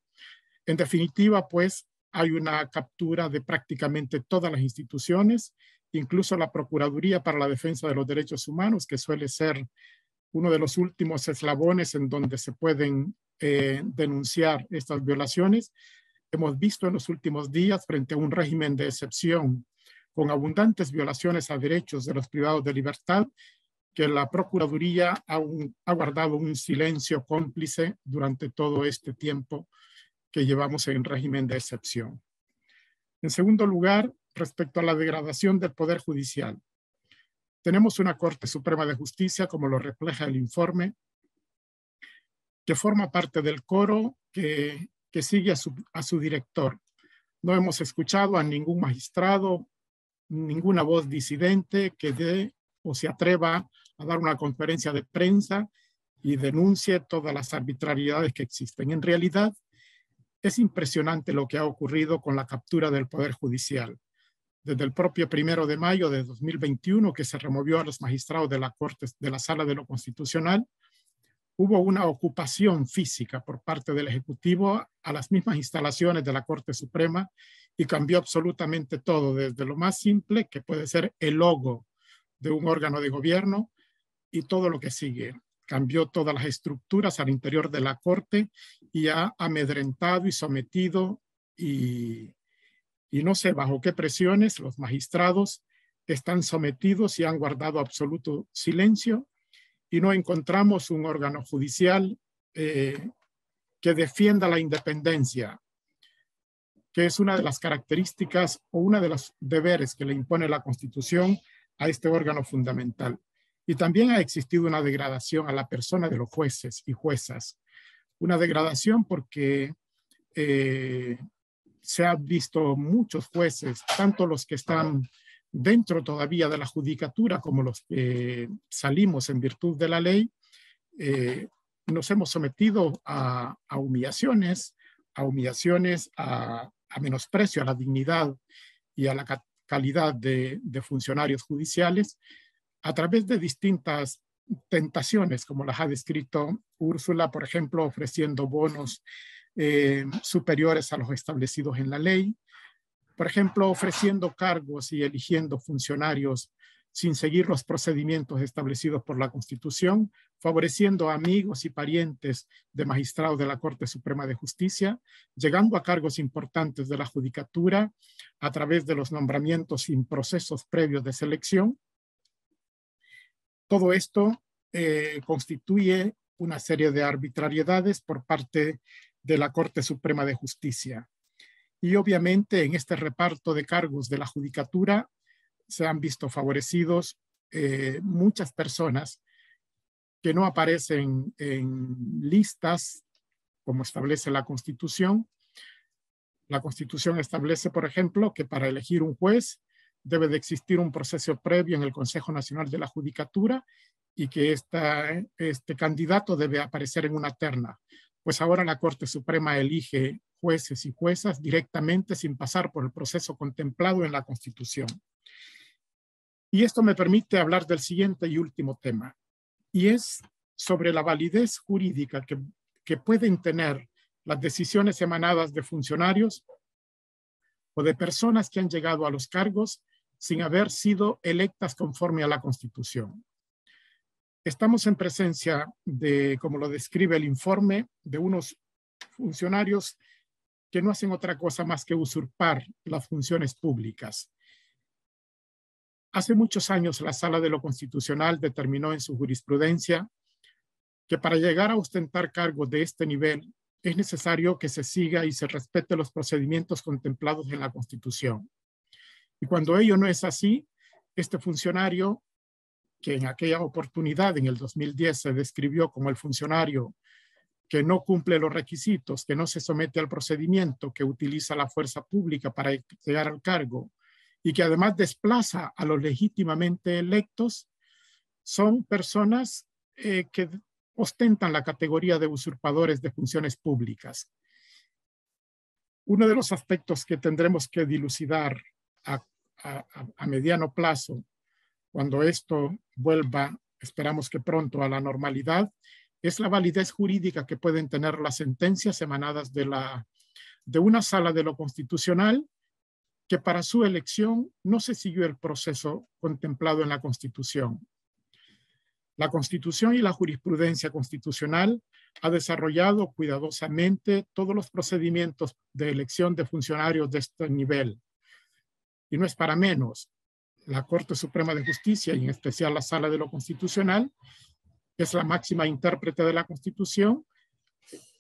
S3: En definitiva, pues, hay una captura de prácticamente todas las instituciones, incluso la Procuraduría para la Defensa de los Derechos Humanos, que suele ser uno de los últimos eslabones en donde se pueden denunciar estas violaciones. Hemos visto en los últimos días, frente a un régimen de excepción con abundantes violaciones a derechos de los privados de libertad, que la Procuraduría ha guardado un silencio cómplice durante todo este tiempo que llevamos en régimen de excepción. En segundo lugar, respecto a la degradación del Poder Judicial, tenemos una Corte Suprema de Justicia, como lo refleja el informe, que forma parte del coro que sigue a su director. No hemos escuchado a ningún magistrado, ninguna voz disidente que dé o se atreva a dar una conferencia de prensa y denuncie todas las arbitrariedades que existen. En realidad, es impresionante lo que ha ocurrido con la captura del Poder Judicial. desde el propio 1 de mayo de 2021, que se removió a los magistrados de la Corte, de la Sala de lo Constitucional, hubo una ocupación física por parte del Ejecutivo a las mismas instalaciones de la Corte Suprema y cambió absolutamente todo, desde lo más simple, que puede ser el logo de un órgano de gobierno, y todo lo que sigue. Cambió todas las estructuras al interior de la Corte y ha amedrentado y sometido y no sé bajo qué presiones los magistrados están sometidos y han guardado absoluto silencio, y no encontramos un órgano judicial que defienda la independencia, que es una de las características o uno de los deberes que le impone la Constitución a este órgano fundamental. Y también ha existido una degradación a la persona de los jueces y juezas. Una degradación porque se han visto muchos jueces, tanto los que están dentro todavía de la judicatura como los que salimos en virtud de la ley, nos hemos sometido a humillaciones, a menosprecio a la dignidad y a la calidad de funcionarios judiciales a través de distintas tentaciones, como las ha descrito Úrsula, por ejemplo, ofreciendo bonos superiores a los establecidos en la ley, por ejemplo, ofreciendo cargos y eligiendo funcionarios sin seguir los procedimientos establecidos por la Constitución, favoreciendo a amigos y parientes de magistrados de la Corte Suprema de Justicia, llegando a cargos importantes de la judicatura a través de los nombramientos sin procesos previos de selección. Todo esto constituye una serie de arbitrariedades por parte de la Corte Suprema de Justicia. Y obviamente en este reparto de cargos de la judicatura se han visto favorecidos muchas personas que no aparecen en listas como establece la Constitución. La Constitución establece, por ejemplo, que para elegir un juez debe de existir un proceso previo en el Consejo Nacional de la Judicatura y que este candidato debe aparecer en una terna. Pues ahora la Corte Suprema elige jueces y juezas directamente sin pasar por el proceso contemplado en la Constitución. Y esto me permite hablar del siguiente y último tema, y es sobre la validez jurídica que pueden tener las decisiones emanadas de funcionarios o de personas que han llegado a los cargos sin haber sido electas conforme a la Constitución. Estamos en presencia de, como lo describe el informe, de unos funcionarios que no hacen otra cosa más que usurpar las funciones públicas. Hace muchos años la Sala de lo Constitucional determinó en su jurisprudencia que para llegar a ostentar cargos de este nivel es necesario que se siga y se respete los procedimientos contemplados en la Constitución. Y cuando ello no es así, este funcionario, que en aquella oportunidad, en el 2010, se describió como el funcionario que no cumple los requisitos, que no se somete al procedimiento, que utiliza la fuerza pública para llegar al cargo y que además desplaza a los legítimamente electos, son personas que ostentan la categoría de usurpadores de funciones públicas. Uno de los aspectos que tendremos que dilucidar a mediano plazo, cuando esto vuelva, esperamos que pronto, a la normalidad, es la validez jurídica que pueden tener las sentencias emanadas de una sala de lo constitucional que para su elección no se siguió el proceso contemplado en la Constitución. La Constitución y la jurisprudencia constitucional ha desarrollado cuidadosamente todos los procedimientos de elección de funcionarios de este nivel. Y no es para menos. La Corte Suprema de Justicia, y en especial la Sala de lo Constitucional, es la máxima intérprete de la Constitución,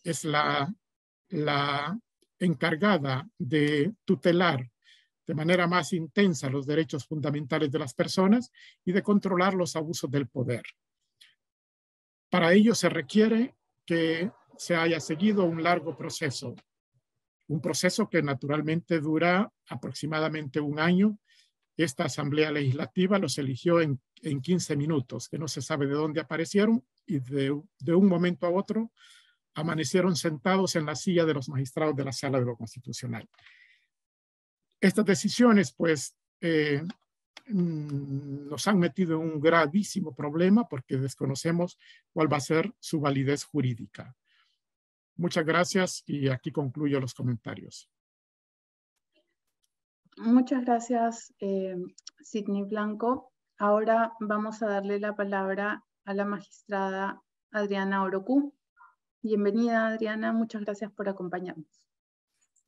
S3: es la encargada de tutelar de manera más intensa los derechos fundamentales de las personas y de controlar los abusos del poder. Para ello se requiere que se haya seguido un largo proceso, un proceso que naturalmente dura aproximadamente un año. Esta Asamblea Legislativa los eligió en 15 minutos, que no se sabe de dónde aparecieron y de un momento a otro amanecieron sentados en la silla de los magistrados de la Sala de lo Constitucional. Estas decisiones, pues, nos han metido en un gravísimo problema porque desconocemos cuál va a ser su validez jurídica. Muchas gracias y aquí concluyo los comentarios.
S1: Muchas gracias, Sidney Blanco. Ahora vamos a darle la palabra a la magistrada Adriana Orocu. Bienvenida, Adriana. Muchas gracias por acompañarnos.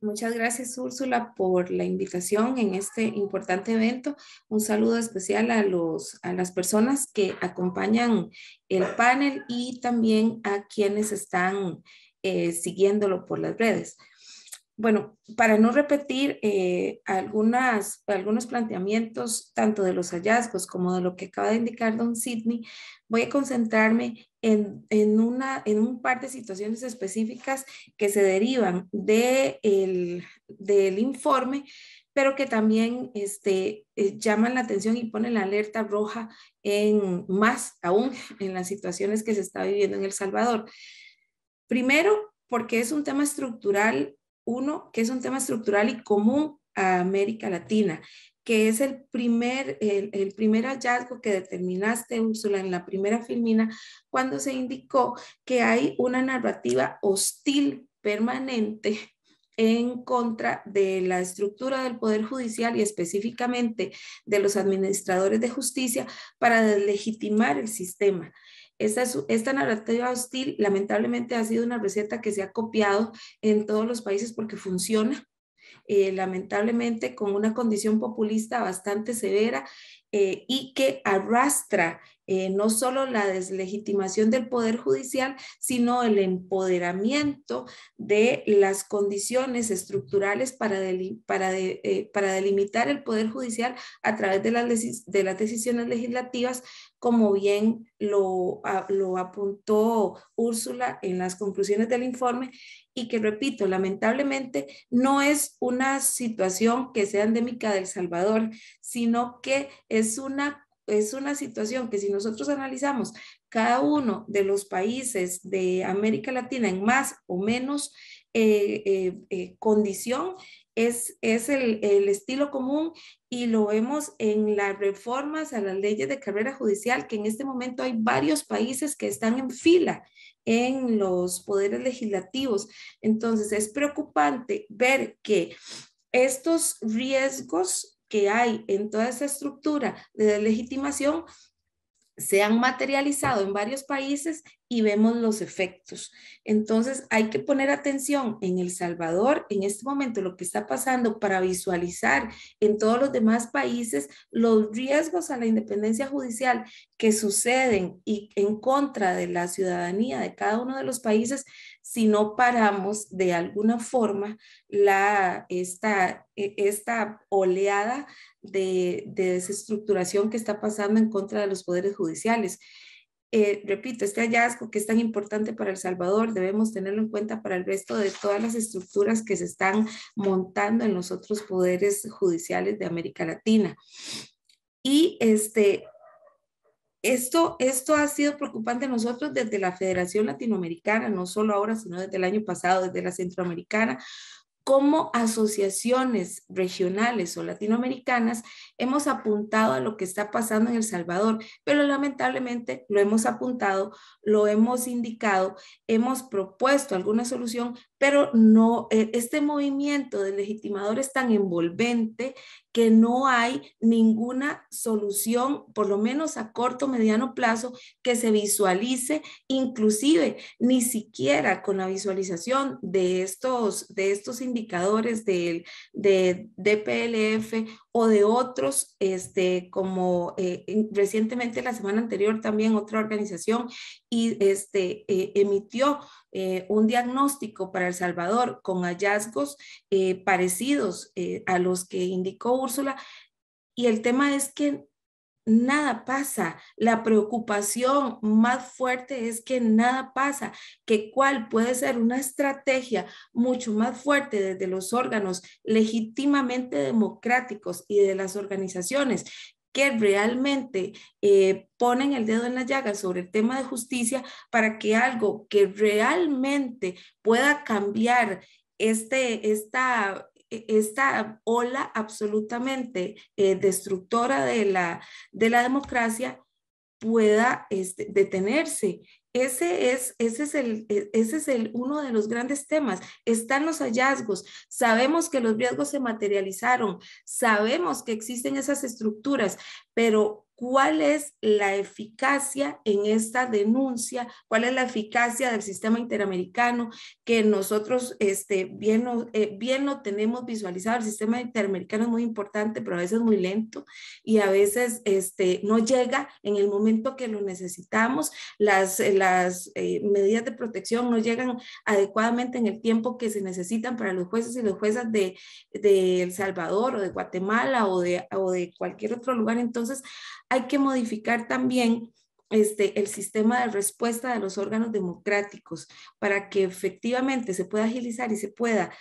S4: Muchas gracias, Úrsula, por la invitación en este importante evento. Un saludo especial a las personas que acompañan el panel y también a quienes están siguiéndolo por las redes. Bueno, para no repetir algunos planteamientos, tanto de los hallazgos como de lo que acaba de indicar don Sidney, voy a concentrarme en un par de situaciones específicas que se derivan del informe, pero que también llaman la atención y ponen la alerta roja más aún en las situaciones que se está viviendo en El Salvador. Primero, porque es un tema estructural. Uno, que es un tema estructural y común a América Latina, que es el primer hallazgo que determinaste, Úrsula, en la primera filmina, cuando se indicó que hay una narrativa hostil permanente en contra de la estructura del Poder Judicial y específicamente de los administradores de justicia para deslegitimar el sistema. Esta narrativa hostil lamentablemente ha sido una receta que se ha copiado en todos los países porque funciona, lamentablemente con una condición populista bastante severa y que arrastra no solo la deslegitimación del Poder Judicial, sino el empoderamiento de las condiciones estructurales para delimitar el Poder Judicial a través de las decisiones legislativas, como bien lo apuntó Úrsula en las conclusiones del informe, y que, repito, lamentablemente no es una situación que sea endémica de El Salvador, sino que es una situación que, si nosotros analizamos cada uno de los países de América Latina en más o menos condición, es el estilo común, y lo vemos en las reformas a las leyes de carrera judicial, que en este momento hay varios países que están en fila en los poderes legislativos. Entonces es preocupante ver que estos riesgos que hay en toda esa estructura de deslegitimación se han materializado en varios países y vemos los efectos. Entonces hay que poner atención en El Salvador, en este momento, lo que está pasando, para visualizar en todos los demás países los riesgos a la independencia judicial que suceden y en contra de la ciudadanía de cada uno de los países, si no paramos de alguna forma esta oleada de desestructuración que está pasando en contra de los poderes judiciales. Repito, este hallazgo que es tan importante para El Salvador, debemos tenerlo en cuenta para el resto de todas las estructuras que se están montando en los otros poderes judiciales de América Latina. Y esto ha sido preocupante a nosotros desde la Federación Latinoamericana, no solo ahora, sino desde el año pasado, desde la Centroamericana. Como asociaciones regionales o latinoamericanas hemos apuntado a lo que está pasando en El Salvador, pero lamentablemente lo hemos apuntado, lo hemos indicado, hemos propuesto alguna solución, pero no, este movimiento de legitimador es tan envolvente que no hay ninguna solución, por lo menos a corto o mediano plazo, que se visualice, inclusive ni siquiera con la visualización de estos indicadores de DPLF o de otros, como recientemente la semana anterior también otra organización emitió un diagnóstico para El Salvador con hallazgos parecidos a los que indicó Úrsula, y el tema es que nada pasa. La preocupación más fuerte es que nada pasa, que cuál puede ser una estrategia mucho más fuerte desde los órganos legítimamente democráticos y de las organizaciones que realmente ponen el dedo en la llaga sobre el tema de justicia, para que algo que realmente pueda cambiar esta esta ola absolutamente destructora de la democracia pueda detenerse. Ese es uno de los grandes temas. Están los hallazgos. Sabemos que los riesgos se materializaron. Sabemos que existen esas estructuras, pero ¿cuál es la eficacia en esta denuncia? ¿Cuál es la eficacia del sistema interamericano? Que nosotros bien lo tenemos visualizado. El sistema interamericano es muy importante, pero a veces muy lento y a veces no llega en el momento que lo necesitamos. Las medidas de protección no llegan adecuadamente en el tiempo que se necesitan para los jueces y las juezas de El Salvador o de Guatemala o de cualquier otro lugar. Entonces hay que modificar también el sistema de respuesta de los órganos democráticos para que efectivamente se pueda agilizar y se pueda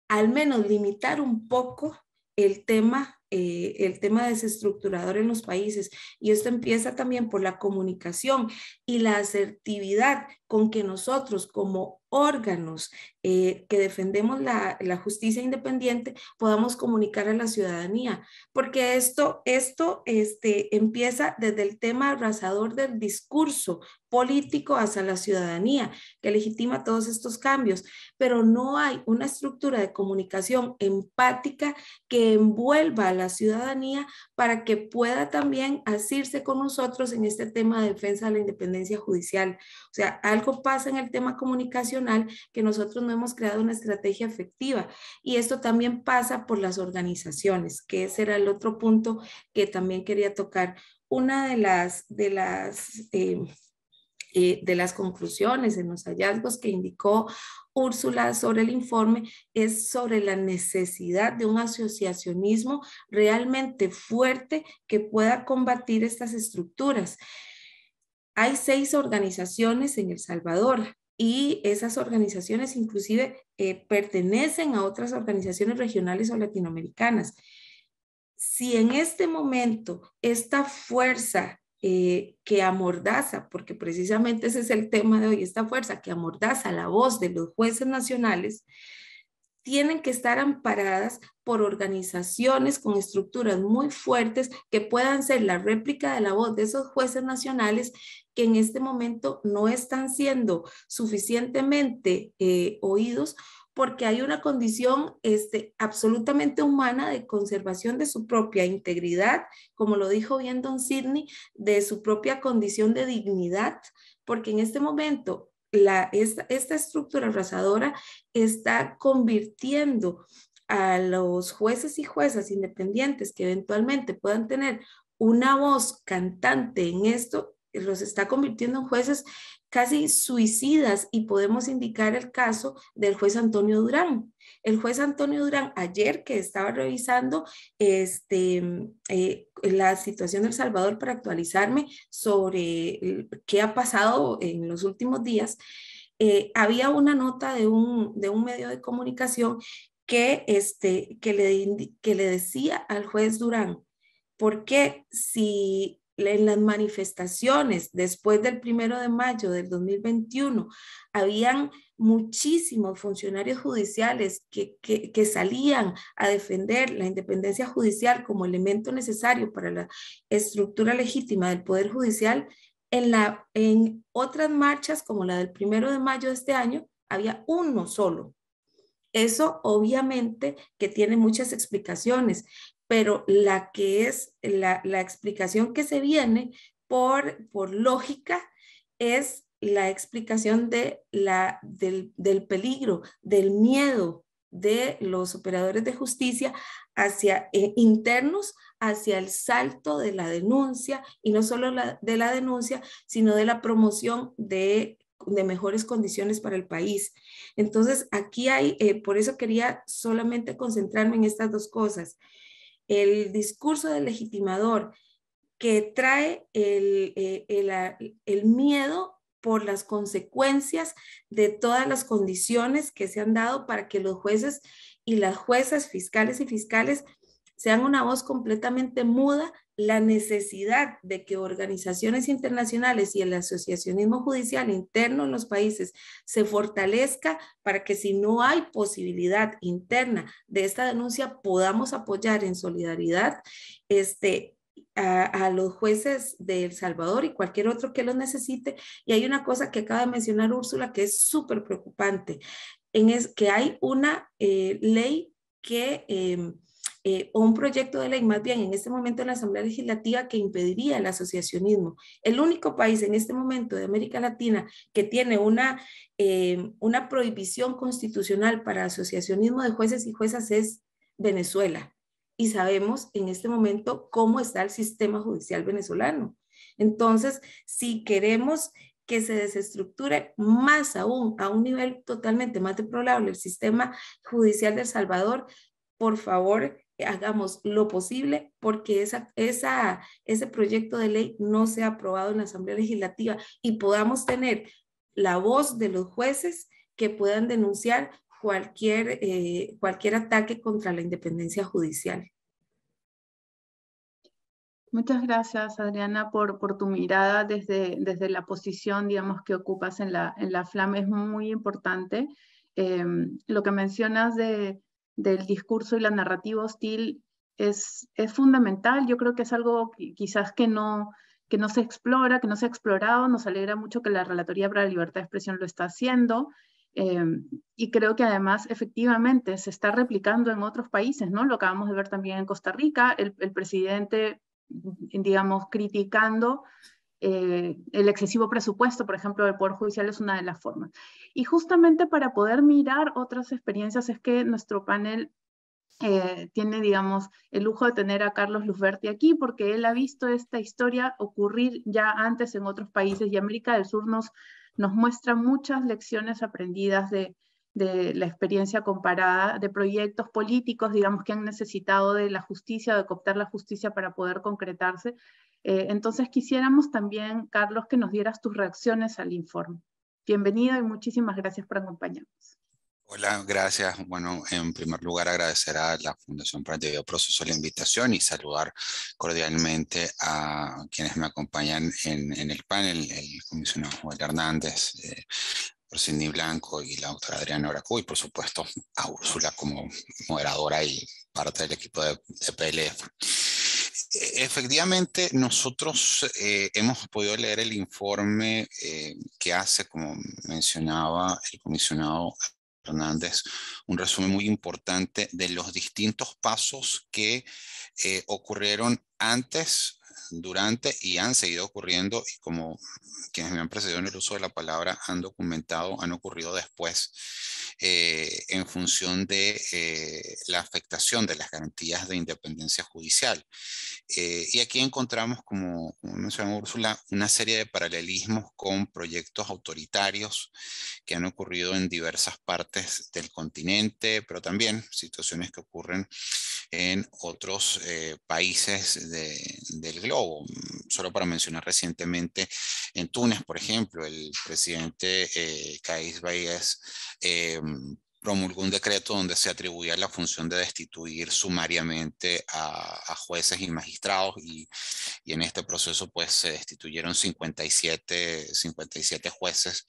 S4: al menos limitar un poco el tema desestructurador en los países. Y esto empieza también por la comunicación y la asertividad con que nosotros como órganos que defendemos la justicia independiente podamos comunicar a la ciudadanía, porque esto empieza desde el tema arrasador del discurso político hacia la ciudadanía, que legitima todos estos cambios, pero no hay una estructura de comunicación empática que envuelva a la ciudadanía para que pueda también asirse con nosotros en este tema de defensa de la independencia judicial. O sea, algo pasa en el tema comunicacional que nosotros no hemos creado una estrategia efectiva, y esto también pasa por las organizaciones, que ese era el otro punto que también quería tocar. Una de las conclusiones en los hallazgos que indicó Úrsula sobre el informe es sobre la necesidad de un asociacionismo realmente fuerte que pueda combatir estas estructuras. Hay 6 organizaciones en El Salvador y esas organizaciones inclusive pertenecen a otras organizaciones regionales o latinoamericanas. Si en este momento esta fuerza que amordaza, porque precisamente ese es el tema de hoy, esta fuerza que amordaza la voz de los jueces nacionales, tienen que estar amparadas por organizaciones con estructuras muy fuertes que puedan ser la réplica de la voz de esos jueces nacionales que en este momento no están siendo suficientemente oídos, porque hay una condición absolutamente humana de conservación de su propia integridad, como lo dijo bien don Sidney, de su propia condición de dignidad, porque en este momento esta estructura arrasadora está convirtiendo a los jueces y juezas independientes que eventualmente puedan tener una voz cantante en esto, los está convirtiendo en jueces casi suicidas, y podemos indicar el caso del juez Antonio Durán. El juez Antonio Durán, ayer que estaba revisando la situación de El Salvador para actualizarme sobre qué ha pasado en los últimos días, había una nota de un medio de comunicación que le decía al juez Durán, ¿por qué si en las manifestaciones después del 1 de mayo del 2021 habían muchísimos funcionarios judiciales que salían a defender la independencia judicial como elemento necesario para la estructura legítima del Poder Judicial, en otras marchas como la del 1 de mayo de este año había uno solo? Eso obviamente que tiene muchas explicaciones, pero la que es la explicación que se viene por lógica es la explicación del peligro, del miedo de los operadores de justicia hacia internos, hacia el salto de la denuncia, y no solo de la denuncia, sino de la promoción de mejores condiciones para el país. Entonces, aquí hay, por eso quería solamente concentrarme en estas dos cosas. El discurso del legitimador que trae el miedo por las consecuencias de todas las condiciones que se han dado para que los jueces y las juezas, fiscales y fiscales, sean una voz completamente muda la necesidad de que organizaciones internacionales y el asociacionismo judicial interno en los países se fortalezca para que si no hay posibilidad interna de esta denuncia podamos apoyar en solidaridad a los jueces de El Salvador y cualquier otro que los necesite. Y hay una cosa que acaba de mencionar Úrsula que es súper preocupante, que hay una ley que... o un proyecto de ley más bien en este momento en la Asamblea Legislativa que impediría el asociacionismo. El único país en este momento de América Latina que tiene una prohibición constitucional para asociacionismo de jueces y juezas es Venezuela. Y sabemos en este momento cómo está el sistema judicial venezolano. Entonces, si queremos que se desestructure más aún a un nivel totalmente más deplorable el sistema judicial de El Salvador, por favor, hagamos lo posible porque ese proyecto de ley no sea aprobado en la Asamblea Legislativa y podamos tener la voz de los jueces que puedan denunciar cualquier ataque contra la independencia judicial.
S1: Muchas gracias, Adriana, por tu mirada desde la posición, digamos, que ocupas en la FLAM. Es muy importante. Lo que mencionas del discurso y la narrativa hostil es fundamental. Yo creo que es algo quizás que no se explora, que no se ha explorado. Nos alegra mucho que la Relatoría para la Libertad de Expresión lo está haciendo. Y creo que además efectivamente se está replicando en otros países, ¿no? Lo acabamos de ver también en Costa Rica, el presidente, digamos, criticando el excesivo presupuesto, por ejemplo, del Poder Judicial es una de las formas. Y justamente para poder mirar otras experiencias es que nuestro panel tiene, digamos, el lujo de tener a Carlos Luzberti aquí, porque él ha visto esta historia ocurrir ya antes en otros países, y América del Sur nos muestra muchas lecciones aprendidas de la experiencia comparada, de proyectos políticos, digamos, que han necesitado de la justicia, de cooptar la justicia para poder concretarse. Entonces quisiéramos también, Carlos, que nos dieras tus reacciones al informe. Bienvenido y muchísimas gracias por acompañarnos.
S5: Hola, gracias. Bueno, en primer lugar agradecer a la Fundación para el Debido Proceso la invitación y saludar cordialmente a quienes me acompañan en el panel, el comisionado Joel Hernández, Sidney Blanco y la doctora Adriana Oracú, y por supuesto a Úrsula como moderadora y parte del equipo de PLF. Efectivamente, nosotros hemos podido leer el informe que hace, como mencionaba el comisionado Hernández, un resumen muy importante de los distintos pasos que ocurrieron antes, durante y han seguido ocurriendo, y como quienes me han precedido en el uso de la palabra han documentado, han ocurrido después en función de la afectación de las garantías de independencia judicial. Y aquí encontramos, como mencionó Úrsula, una serie de paralelismos con proyectos autoritarios que han ocurrido en diversas partes del continente, pero también situaciones que ocurren en otros países del globo. Solo para mencionar recientemente, en Túnez, por ejemplo, el presidente Kais Saied promulgó un decreto donde se atribuía la función de destituir sumariamente a jueces y magistrados, y en este proceso pues se destituyeron 57 jueces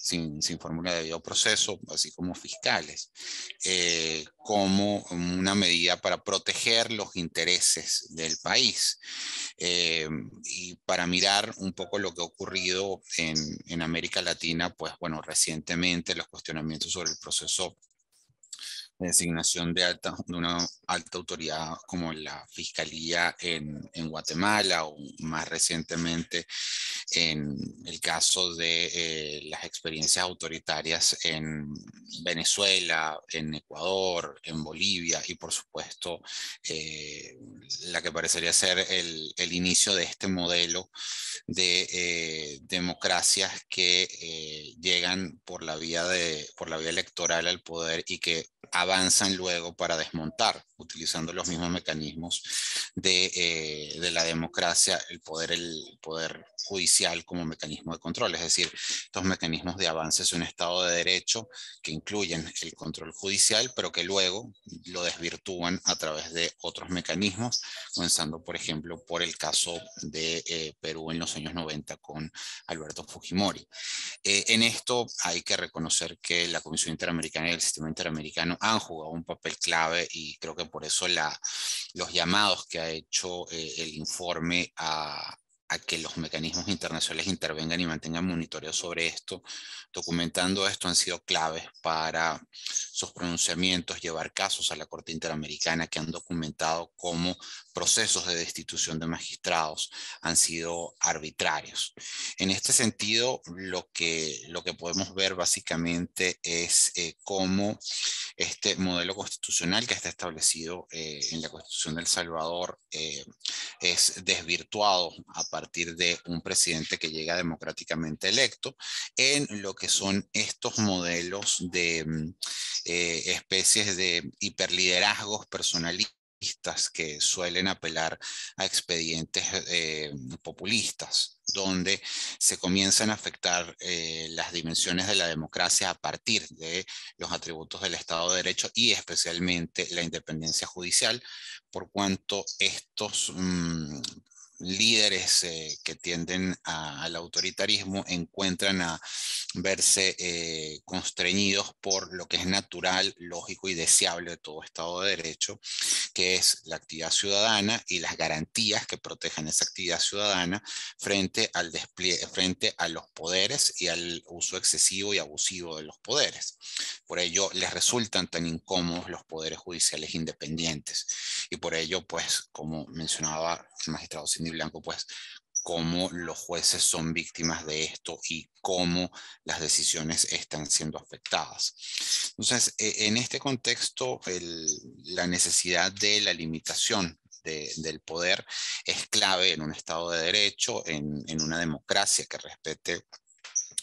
S5: sin fórmula de debido proceso, así como fiscales, como una medida para proteger los intereses del país. Y para mirar un poco lo que ha ocurrido en América Latina, pues bueno, recientemente los cuestionamientos sobre el proceso de designación de una alta autoridad como la Fiscalía en Guatemala, o más recientemente en el caso de las experiencias autoritarias en Venezuela, en Ecuador, en Bolivia, y por supuesto la que parecería ser el inicio de este modelo de democracias que llegan por la vía electoral al poder y que avanzan luego para desmontar, utilizando los mismos mecanismos de la democracia, el poder judicial judicial como mecanismo de control, es decir, estos mecanismos de avance hacia un Estado de Derecho que incluyen el control judicial, pero que luego lo desvirtúan a través de otros mecanismos, comenzando, por ejemplo, por el caso de Perú en los años 90 con Alberto Fujimori. En esto hay que reconocer que la Comisión Interamericana y el sistema interamericano han jugado un papel clave, y creo que por eso los llamados que ha hecho el informe a que los mecanismos internacionales intervengan y mantengan monitoreo sobre esto, documentando esto, han sido claves para sus pronunciamientos, llevar casos a la Corte Interamericana que han documentado cómo procesos de destitución de magistrados han sido arbitrarios. En este sentido, lo que podemos ver básicamente es cómo este modelo constitucional que está establecido en la Constitución de El Salvador es desvirtuado a partir de un presidente que llega democráticamente electo en lo que son estos modelos de especies de hiperliderazgos personalistas que suelen apelar a expedientes populistas, donde se comienzan a afectar las dimensiones de la democracia a partir de los atributos del Estado de Derecho y especialmente la independencia judicial, por cuanto estos líderes que tienden al autoritarismo encuentran a verse constreñidos por lo que es natural, lógico y deseable de todo Estado de Derecho, que es la actividad ciudadana y las garantías que protejan esa actividad ciudadana frente al despliegue, frente a los poderes y al uso excesivo y abusivo de los poderes. Por ello les resultan tan incómodos los poderes judiciales independientes, y por ello, pues, como mencionaba el magistrado Cindy Blanco, pues, cómo los jueces son víctimas de esto y cómo las decisiones están siendo afectadas. Entonces, en este contexto, la necesidad de la limitación del poder es clave en un Estado de Derecho, en una democracia que respete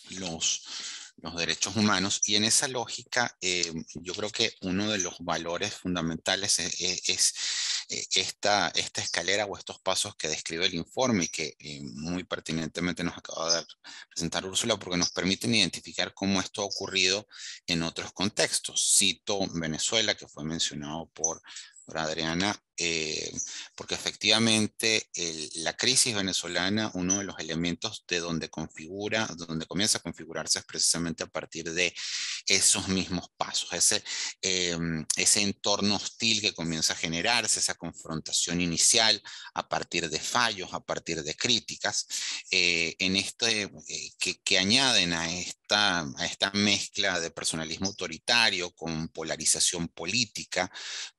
S5: los derechos humanos, y en esa lógica yo creo que uno de los valores fundamentales es esta escalera o estos pasos que describe el informe y que muy pertinentemente nos acaba de presentar Úrsula, porque nos permiten identificar cómo esto ha ocurrido en otros contextos. Cito Venezuela, que fue mencionado por Adriana, porque efectivamente la crisis venezolana, uno de los elementos de donde comienza a configurarse es precisamente a partir de esos mismos pasos, ese entorno hostil que comienza a generarse, esa confrontación inicial a partir de fallos, a partir de críticas, que añaden a esta mezcla de personalismo autoritario con polarización política,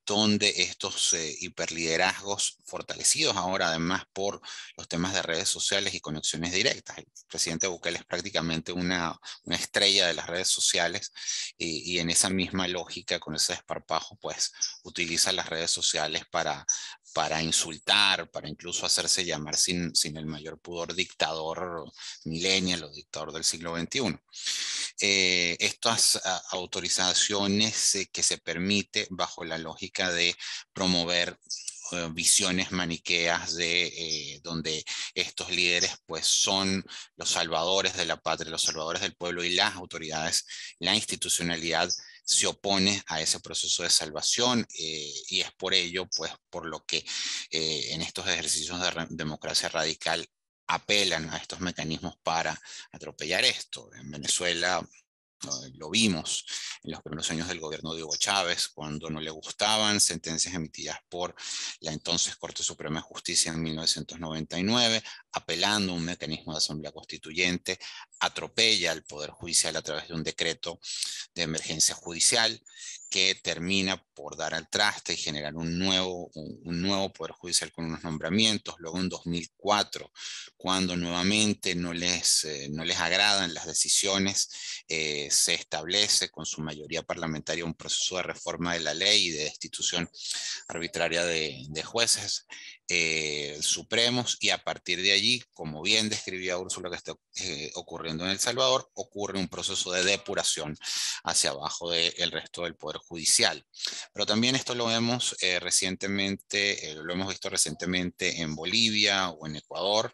S5: donde estos hiperliderazgos fortalecidos ahora además por los temas de redes sociales y conexiones directas. El presidente Bukele es prácticamente una estrella de las redes sociales, y en esa misma lógica, con ese desparpajo, pues utiliza las redes sociales para insultar, para incluso hacerse llamar sin el mayor pudor dictador millennial o dictador del siglo XXI. Estas autorizaciones que se permite bajo la lógica de promover visiones maniqueas donde estos líderes pues son los salvadores de la patria, los salvadores del pueblo, y las autoridades, la institucionalidad se opone a ese proceso de salvación, y es por ello pues por lo que en estos ejercicios de democracia radical apelan a estos mecanismos para atropellar esto. En Venezuela lo vimos en los primeros años del gobierno de Hugo Chávez, cuando no le gustaban sentencias emitidas por la entonces Corte Suprema de Justicia en 1999, apelando a un mecanismo de asamblea constituyente, atropella al Poder Judicial a través de un decreto de emergencia judicial que termina por dar al traste y generar un nuevo Poder Judicial con unos nombramientos. Luego en 2004, cuando nuevamente no les agradan las decisiones, se establece con su mayoría parlamentaria un proceso de reforma de la ley y de destitución arbitraria de jueces. supremos, y a partir de allí, como bien describía Úrsula que está ocurriendo en El Salvador, ocurre un proceso de depuración hacia abajo del resto del Poder Judicial. Pero también esto lo vemos recientemente, lo hemos visto recientemente en Bolivia o en Ecuador,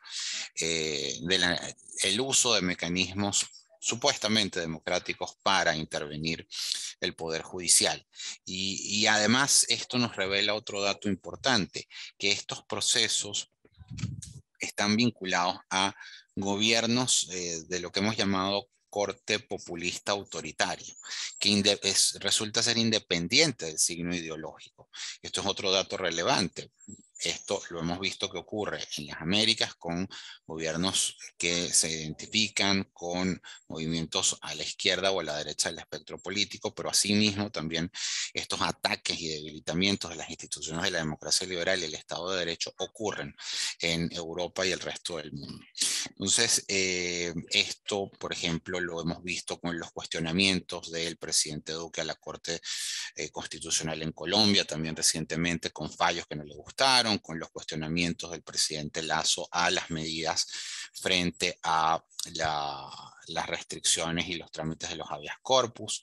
S5: el uso de mecanismos supuestamente democráticos para intervenir el Poder Judicial. Y además esto nos revela otro dato importante, que estos procesos están vinculados a gobiernos de lo que hemos llamado corte populista autoritario, que resulta ser independiente del signo ideológico. Esto es otro dato relevante. Esto lo hemos visto que ocurre en las Américas con gobiernos que se identifican con movimientos a la izquierda o a la derecha del espectro político, pero asimismo también estos ataques y debilitamientos de las instituciones de la democracia liberal y el Estado de Derecho ocurren en Europa y el resto del mundo. Entonces, esto, por ejemplo, lo hemos visto con los cuestionamientos del presidente Duque a la Corte Constitucional en Colombia, también recientemente con fallos que no le gustaron, con los cuestionamientos del presidente Lasso a las medidas frente a las restricciones y los trámites de los habeas corpus,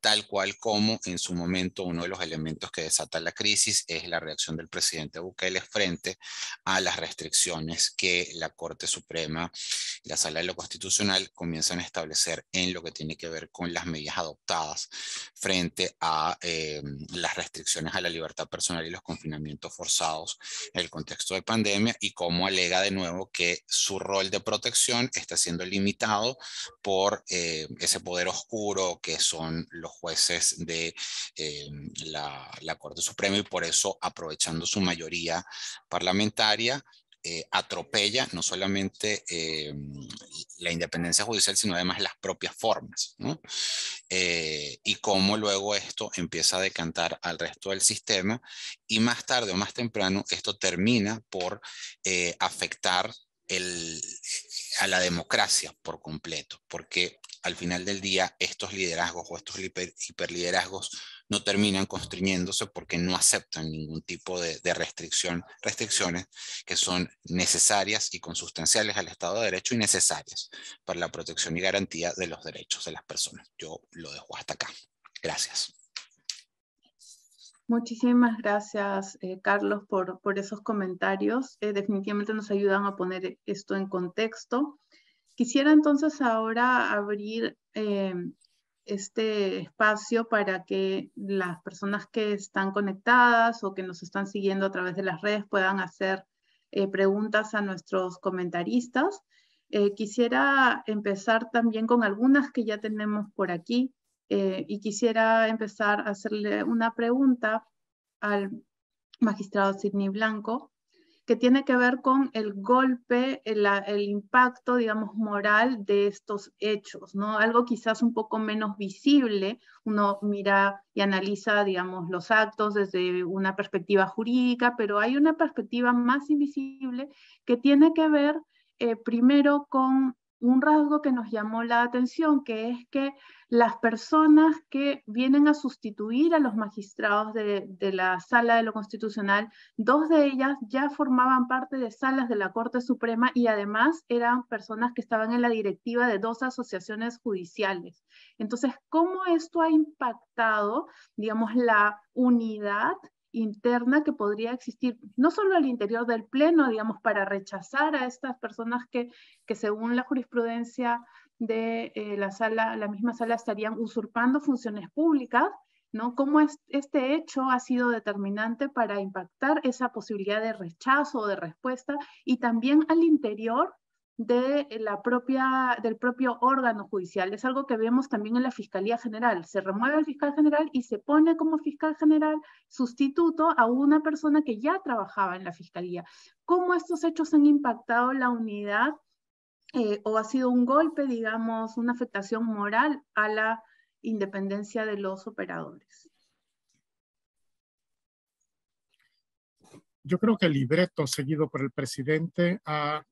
S5: tal cual como en su momento uno de los elementos que desata la crisis es la reacción del presidente Bukele frente a las restricciones que la Corte Suprema y la Sala de lo Constitucional comienzan a establecer en lo que tiene que ver con las medidas adoptadas frente a las restricciones a la libertad personal y los confinamientos forzados en el contexto de pandemia, y cómo alega de nuevo que su rol de protección está siendo limitado por ese poder oscuro que son los jueces de la Corte Suprema, y por eso, aprovechando su mayoría parlamentaria, atropella no solamente la independencia judicial, sino además las propias formas, ¿no? Y cómo luego esto empieza a decantar al resto del sistema, y más tarde o más temprano esto termina por afectar a la democracia por completo, porque al final del día estos liderazgos o estos hiperliderazgos no terminan constriñéndose porque no aceptan ningún tipo de restricciones que son necesarias y consustanciales al Estado de Derecho y necesarias para la protección y garantía de los derechos de las personas. Yo lo dejo hasta acá. Gracias.
S1: Muchísimas gracias, Carlos, por esos comentarios. Definitivamente nos ayudan a poner esto en contexto. Quisiera entonces ahora abrir este espacio para que las personas que están conectadas o que nos están siguiendo a través de las redes puedan hacer preguntas a nuestros comentaristas. Quisiera empezar también con algunas que ya tenemos por aquí. Y quisiera empezar a hacerle una pregunta al magistrado Sidney Blanco, que tiene que ver con el golpe, el impacto, digamos, moral de estos hechos, ¿no? Algo quizás un poco menos visible. Uno mira y analiza, digamos, los actos desde una perspectiva jurídica, pero hay una perspectiva más invisible que tiene que ver primero con un rasgo que nos llamó la atención, que es que las personas que vienen a sustituir a los magistrados de la Sala de lo Constitucional, dos de ellas ya formaban parte de salas de la Corte Suprema y además eran personas que estaban en la directiva de dos asociaciones judiciales. Entonces, ¿cómo esto ha impactado, digamos, la unidad interna que podría existir, no solo al interior del Pleno, digamos, para rechazar a estas personas que según la jurisprudencia de la misma sala estarían usurpando funciones públicas, ¿no? Cómo este hecho ha sido determinante para impactar esa posibilidad de rechazo o de respuesta, y también al interior de del propio órgano judicial. Es algo que vemos también en la Fiscalía General. Se remueve el fiscal general y se pone como fiscal general sustituto a una persona que ya trabajaba en la Fiscalía. ¿Cómo estos hechos han impactado la unidad o ha sido un golpe, digamos, una afectación moral a la independencia de los operadores?
S3: Yo creo que el libreto seguido por el presidente ha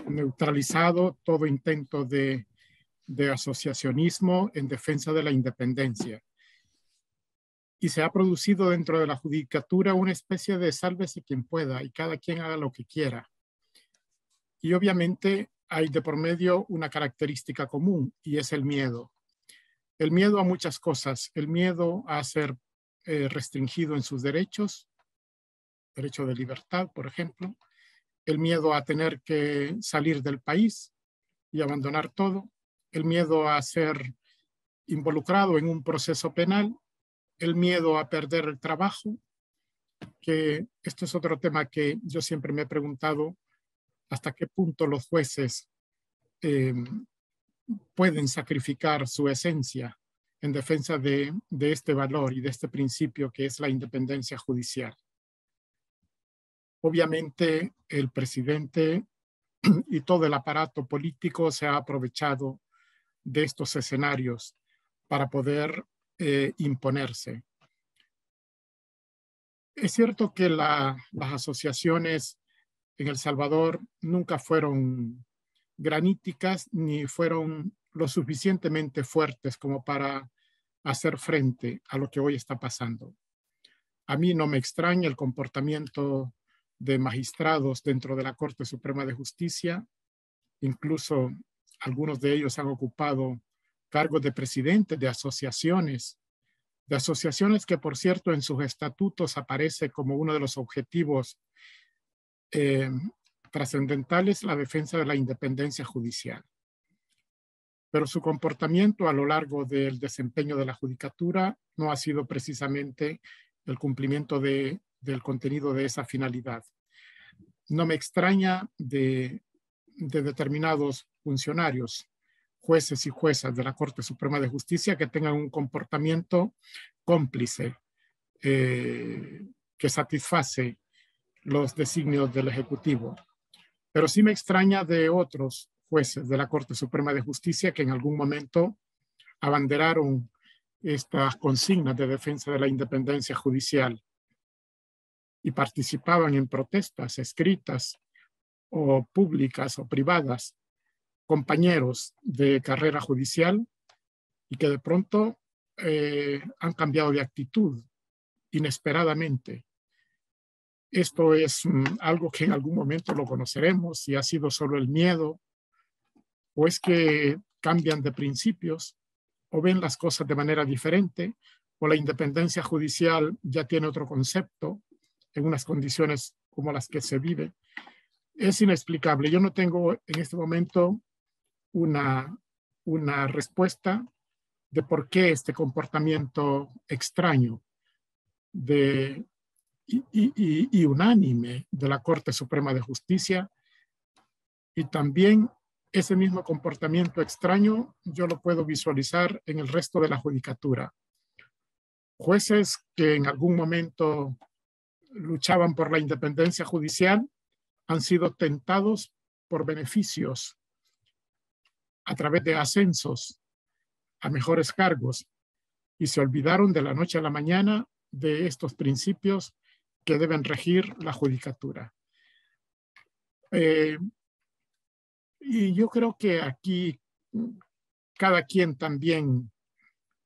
S3: neutralizado todo intento de asociacionismo en defensa de la independencia. y se ha producido dentro de la judicatura una especie de sálvese quien pueda y cada quien haga lo que quiera. Y obviamente hay de por medio una característica común y es el miedo. El miedo a muchas cosas, el miedo a ser restringido en sus derechos, derecho de libertad, por ejemplo, el miedo a tener que salir del país y abandonar todo, el miedo a ser involucrado en un proceso penal, el miedo a perder el trabajo, que esto es otro tema que yo siempre me he preguntado, hasta qué punto los jueces pueden sacrificar su esencia en defensa de este valor y de este principio que es la independencia judicial. Obviamente el presidente y todo el aparato político se ha aprovechado de estos escenarios para poder imponerse. Es cierto que las asociaciones en El Salvador nunca fueron graníticas ni fueron lo suficientemente fuertes como para hacer frente a lo que hoy está pasando. A mí no me extraña el comportamiento de magistrados dentro de la Corte Suprema de Justicia. Incluso algunos de ellos han ocupado cargos de presidente de asociaciones que, por cierto, en sus estatutos aparece como uno de los objetivos trascendentales la defensa de la independencia judicial. Pero su comportamiento a lo largo del desempeño de la judicatura no ha sido precisamente el cumplimiento del contenido de esa finalidad. No me extraña de determinados funcionarios, jueces y juezas de la Corte Suprema de Justicia que tengan un comportamiento cómplice que satisface los designios del Ejecutivo. Pero sí me extraña de otros jueces de la Corte Suprema de Justicia que en algún momento abanderaron estas consignas de defensa de la independencia judicial y participaban en protestas escritas o públicas o privadas, compañeros de carrera judicial, y que de pronto han cambiado de actitud inesperadamente. Esto es algo que en algún momento lo conoceremos, si ha sido solo el miedo, o es que cambian de principios, o ven las cosas de manera diferente, o la independencia judicial ya tiene otro concepto en unas condiciones como las que se vive. Es inexplicable. Yo no tengo en este momento una respuesta de por qué este comportamiento extraño y unánime de la Corte Suprema de Justicia, y también ese mismo comportamiento extraño yo lo puedo visualizar en el resto de la judicatura. Jueces que en algún momento luchaban por la independencia judicial han sido tentados por beneficios a través de ascensos a mejores cargos y se olvidaron de la noche a la mañana de estos principios que deben regir la judicatura. Y yo creo que aquí cada quien también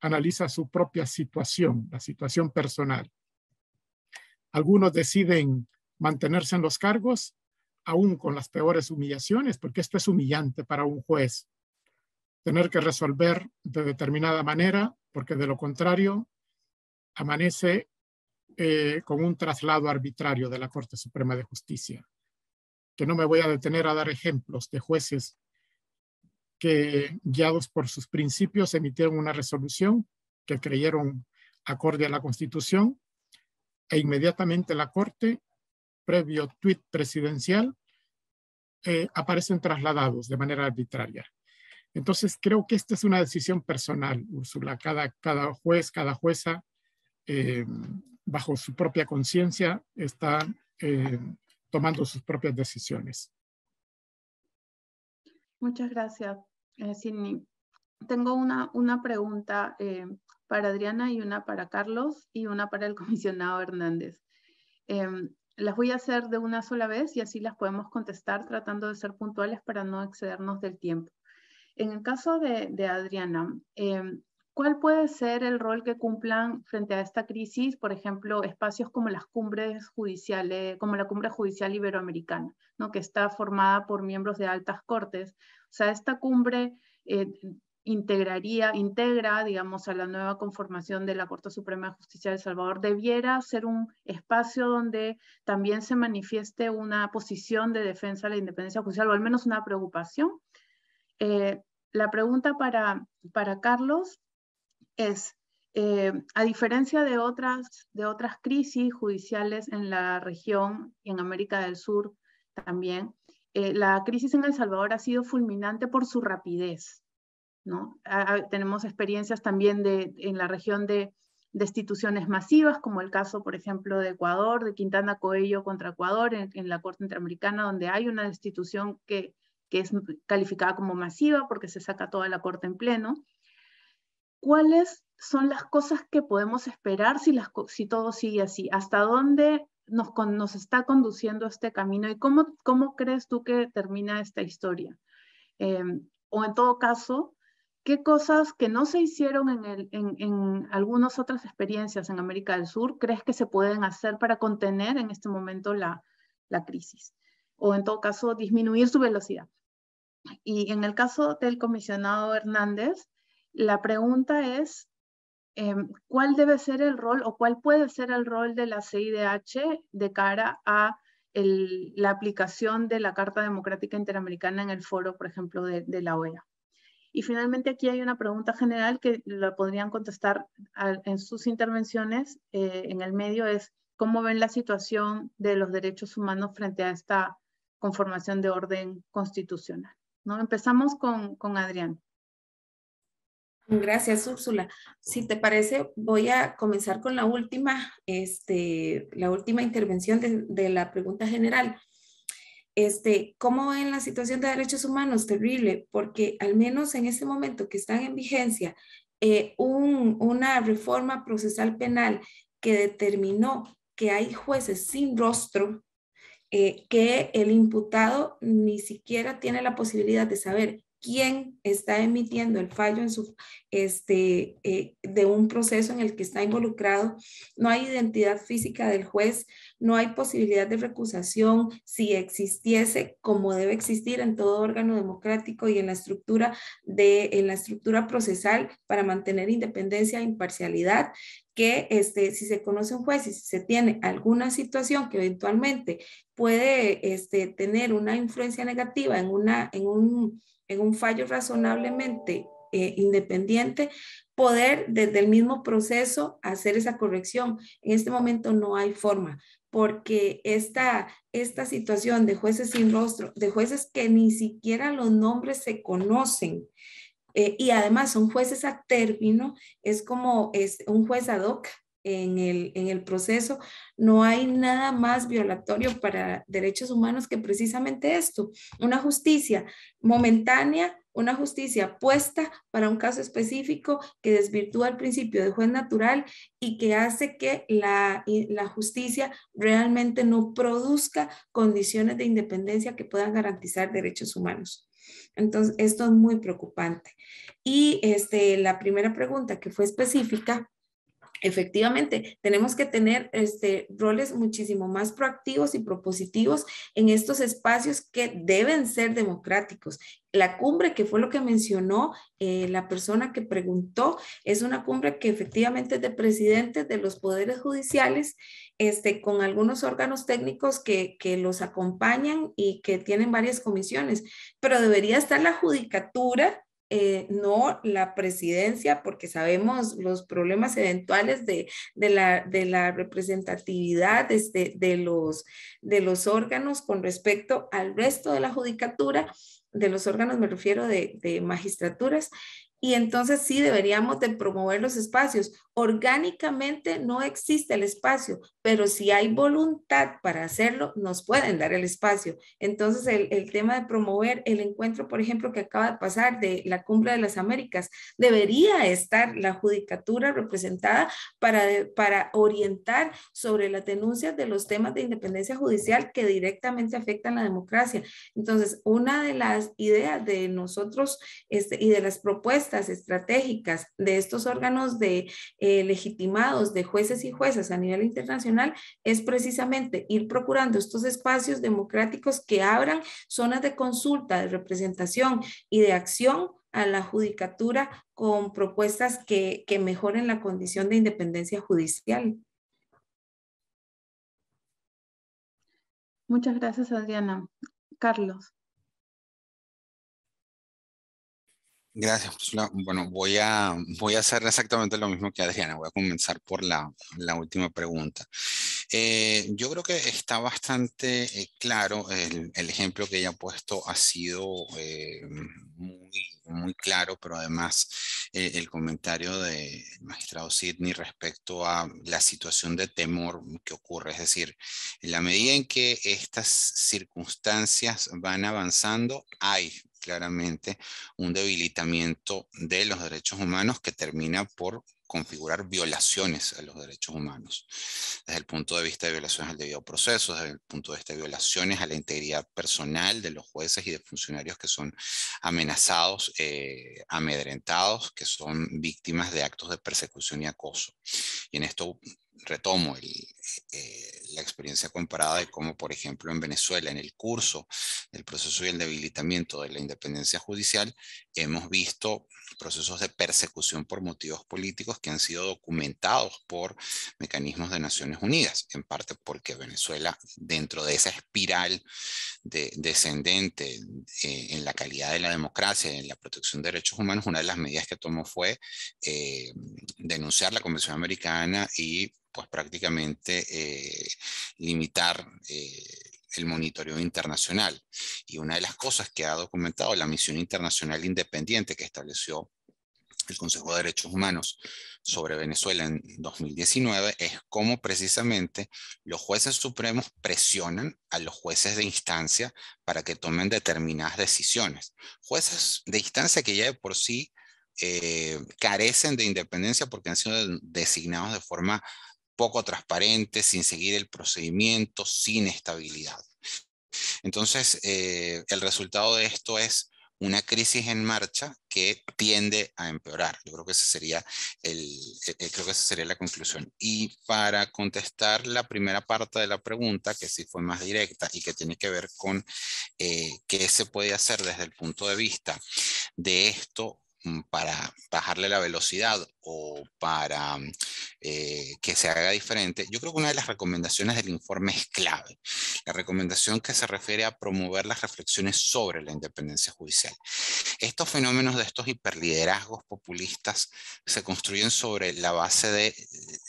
S3: analiza su propia situación, la situación personal. Algunos deciden mantenerse en los cargos, aún con las peores humillaciones, porque esto es humillante para un juez, tener que resolver de determinada manera, porque de lo contrario amanece con un traslado arbitrario de la Corte Suprema de Justicia. Que no me voy a detener a dar ejemplos de jueces que, guiados por sus principios, emitieron una resolución que creyeron acorde a la Constitución e inmediatamente la Corte, previo tuit presidencial, aparecen trasladados de manera arbitraria. Entonces, creo que esta es una decisión personal, Úrsula. Cada juez, cada jueza, bajo su propia conciencia, está tomando sus propias decisiones.
S1: Muchas gracias, Sidney. Tengo una pregunta para Adriana y una para Carlos y una para el comisionado Hernández. Las voy a hacer de una sola vez y así las podemos contestar tratando de ser puntuales para no excedernos del tiempo. En el caso de Adriana, ¿cuál puede ser el rol que cumplan frente a esta crisis, por ejemplo, espacios como las cumbres judiciales, como la Cumbre Judicial Iberoamericana, ¿no? Que está formada por miembros de altas cortes? O sea, esta cumbre integra, digamos, a la nueva conformación de la Corte Suprema de Justicia de El Salvador. Debiera ser un espacio donde también se manifieste una posición de defensa de la independencia judicial, o al menos una preocupación. La pregunta para Carlos es, a diferencia de otras crisis judiciales en la región y en América del Sur también, la crisis en El Salvador ha sido fulminante por su rapidez, ¿no? Tenemos experiencias también en la región de destituciones masivas, como el caso, por ejemplo, de Ecuador, de Quintana Coello contra Ecuador en la Corte Interamericana, donde hay una destitución que es calificada como masiva porque se saca toda la Corte en pleno. ¿Cuáles son las cosas que podemos esperar si todo sigue así? ¿Hasta dónde nos está conduciendo este camino? ¿Y cómo crees tú que termina esta historia? O en todo caso, ¿qué cosas que no se hicieron en algunas otras experiencias en América del Sur crees que se pueden hacer para contener en este momento la crisis? O en todo caso, disminuir su velocidad. Y en el caso del comisionado Hernández, la pregunta es, ¿cuál debe ser el rol o cuál puede ser el rol de la CIDH de cara a la aplicación de la Carta Democrática Interamericana en el foro, por ejemplo, de la OEA? Y finalmente aquí hay una pregunta general que la podrían contestar en sus intervenciones en el medio, es ¿cómo ven la situación de los derechos humanos frente a esta conformación de orden constitucional? ¿No? Empezamos con Adrián.
S4: Gracias, Úrsula. Si te parece, voy a comenzar con la última intervención de la pregunta general. ¿Cómo ven la situación de derechos humanos? Terrible, porque al menos en este momento que están en vigencia una reforma procesal penal que determinó que hay jueces sin rostro, que el imputado ni siquiera tiene la posibilidad de saber quién está emitiendo el fallo de un proceso en el que está involucrado. No hay identidad física del juez, no hay posibilidad de recusación si existiese, como debe existir en todo órgano democrático y en la estructura procesal para mantener independencia e imparcialidad, que si se conoce un juez y si se tiene alguna situación que eventualmente puede tener una influencia negativa en un fallo razonablemente independiente, poder desde el mismo proceso hacer esa corrección. En este momento no hay forma, porque esta situación de jueces sin rostro, de jueces que ni siquiera los nombres se conocen, y además son jueces a término, es como un juez ad hoc en el proceso. No hay nada más violatorio para derechos humanos que precisamente esto, una justicia momentánea, una justicia puesta para un caso específico que desvirtúa el principio de juez natural y que hace que la justicia realmente no produzca condiciones de independencia que puedan garantizar derechos humanos. Entonces, esto es muy preocupante. Y la primera pregunta que fue específica, efectivamente, tenemos que tener roles muchísimo más proactivos y propositivos en estos espacios que deben ser democráticos. La cumbre, que fue lo que mencionó la persona que preguntó, es una cumbre que efectivamente es de presidentes de los poderes judiciales, con algunos órganos técnicos que los acompañan y que tienen varias comisiones, pero debería estar la judicatura, no la presidencia, porque sabemos los problemas eventuales de la representatividad de los órganos con respecto al resto de la judicatura. De los órganos me refiero de magistraturas. Y entonces sí deberíamos de promover los espacios. Orgánicamente no existe el espacio, pero si hay voluntad para hacerlo, nos pueden dar el espacio. Entonces el tema de promover el encuentro, por ejemplo, que acaba de pasar de la Cumbre de las Américas, debería estar la judicatura representada para orientar sobre las denuncias de los temas de independencia judicial que directamente afectan la democracia. Entonces, una de las ideas de nosotros y de las propuestas propuestas estratégicas de estos órganos legitimados de jueces y juezas a nivel internacional es precisamente ir procurando estos espacios democráticos que abran zonas de consulta, de representación y de acción a la judicatura con propuestas que mejoren la condición de independencia judicial.
S1: Muchas gracias, Adriana. Carlos.
S5: Gracias, Úrsula. Bueno, voy a hacer exactamente lo mismo que Adriana. Voy a comenzar por la última pregunta. Yo creo que está bastante claro. El ejemplo que ella ha puesto ha sido muy claro, pero además el comentario del magistrado Sidney respecto a la situación de temor que ocurre. Es decir, en la medida en que estas circunstancias van avanzando, hay claramente un debilitamiento de los derechos humanos que termina por configurar violaciones a los derechos humanos, desde el punto de vista de violaciones al debido proceso, desde el punto de vista de violaciones a la integridad personal de los jueces y de funcionarios que son amenazados, amedrentados, que son víctimas de actos de persecución y acoso. Y en esto retomo la experiencia comparada de cómo, por ejemplo, en Venezuela, en el curso del proceso y el debilitamiento de la independencia judicial, hemos visto procesos de persecución por motivos políticos que han sido documentados por mecanismos de Naciones Unidas, en parte porque Venezuela, dentro de esa espiral descendente en la calidad de la democracia y en la protección de derechos humanos, una de las medidas que tomó fue denunciar la Convención Americana y pues prácticamente limitar el monitoreo internacional. Y una de las cosas que ha documentado la misión internacional independiente que estableció el Consejo de Derechos Humanos sobre Venezuela en 2019 es cómo precisamente los jueces supremos presionan a los jueces de instancia para que tomen determinadas decisiones. Jueces de instancia que ya de por sí carecen de independencia porque han sido designados de forma poco transparente, sin seguir el procedimiento, sin estabilidad. Entonces, el resultado de esto es una crisis en marcha que tiende a empeorar. Yo creo que esa sería la conclusión. Y para contestar la primera parte de la pregunta, que sí fue más directa y que tiene que ver con qué se puede hacer desde el punto de vista de esto para bajarle la velocidad o para que se haga diferente, yo creo que una de las recomendaciones del informe es clave. La recomendación que se refiere a promover las reflexiones sobre la independencia judicial. Estos fenómenos de estos hiperliderazgos populistas se construyen sobre la base de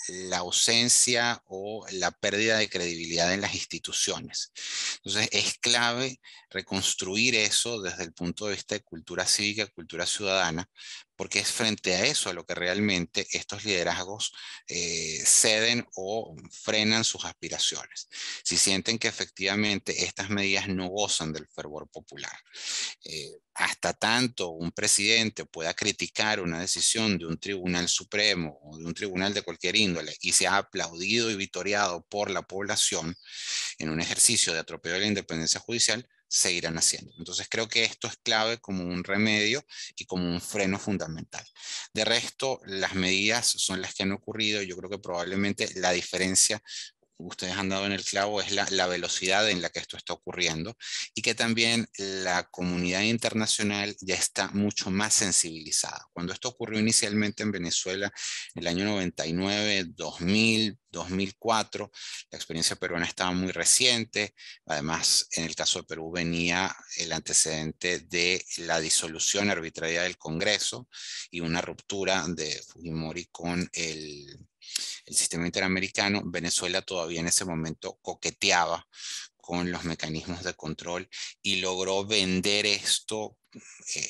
S5: la ausencia o la pérdida de credibilidad en las instituciones. Entonces es clave reconstruir eso desde el punto de vista de cultura cívica, cultura ciudadana, porque es frente a eso a lo que realmente estos liderazgos ceden o frenan sus aspiraciones. Si sienten que efectivamente estas medidas no gozan del fervor popular, hasta tanto un presidente pueda criticar una decisión de un tribunal supremo o de un tribunal de cualquier índole y sea aplaudido y vitoreado por la población en un ejercicio de atropello de la independencia judicial, seguirán haciendo. Entonces creo que esto es clave como un remedio y como un freno fundamental. De resto, las medidas son las que han ocurrido. Yo creo que probablemente la diferencia, ustedes han dado en el clavo, es la velocidad en la que esto está ocurriendo y que también la comunidad internacional ya está mucho más sensibilizada. Cuando esto ocurrió inicialmente en Venezuela en el año 99, 2000, 2004, la experiencia peruana estaba muy reciente. Además, en el caso de Perú venía el antecedente de la disolución arbitraria del Congreso y una ruptura de Fujimori con el sistema interamericano. Venezuela todavía en ese momento coqueteaba con los mecanismos de control y logró vender esto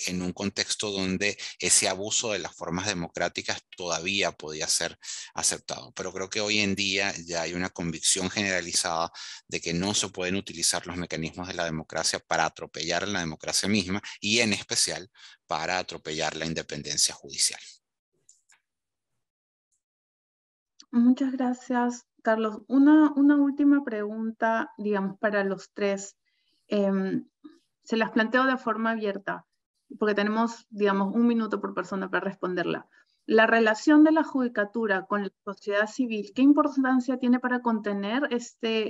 S5: en un contexto donde ese abuso de las formas democráticas todavía podía ser aceptado. Pero creo que hoy en día ya hay una convicción generalizada de que no se pueden utilizar los mecanismos de la democracia para atropellar la democracia misma y en especial para atropellar la independencia judicial.
S1: Muchas gracias, Carlos. Una última pregunta, digamos, para los tres. Se las planteo de forma abierta. porque tenemos, digamos, 1 minuto por persona para responderla. La relación de la judicatura con la sociedad civil, ¿qué importancia tiene para contener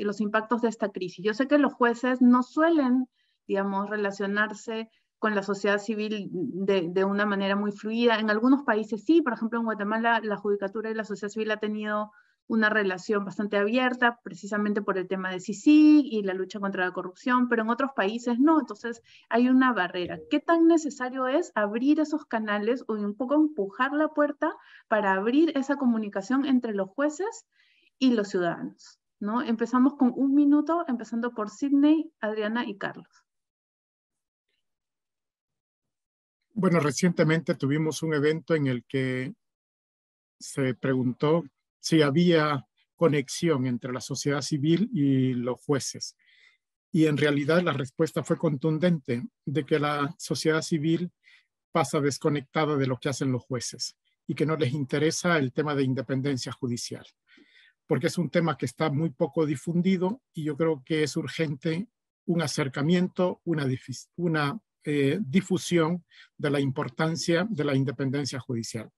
S1: los impactos de esta crisis? Yo sé que los jueces no suelen, digamos, relacionarse con la sociedad civil de una manera muy fluida. En algunos países sí, por ejemplo en Guatemala la judicatura y la sociedad civil ha tenido una relación bastante abierta, precisamente por el tema de CICIG y la lucha contra la corrupción, pero en otros países no, entonces hay una barrera. ¿Qué tan necesario es abrir esos canales o un poco empujar la puerta para abrir esa comunicación entre los jueces y los ciudadanos, ¿no? Empezamos con 1 minuto, empezando por Sidney, Adriana y Carlos.
S3: Bueno, recientemente tuvimos un evento en el que se preguntó si había conexión entre la sociedad civil y los jueces. Y en realidad la respuesta fue contundente de que la sociedad civil pasa desconectada de lo que hacen los jueces y que no les interesa el tema de independencia judicial, porque es un tema que está muy poco difundido y yo creo que es urgente un acercamiento, una difusión de la importancia de la independencia judicial.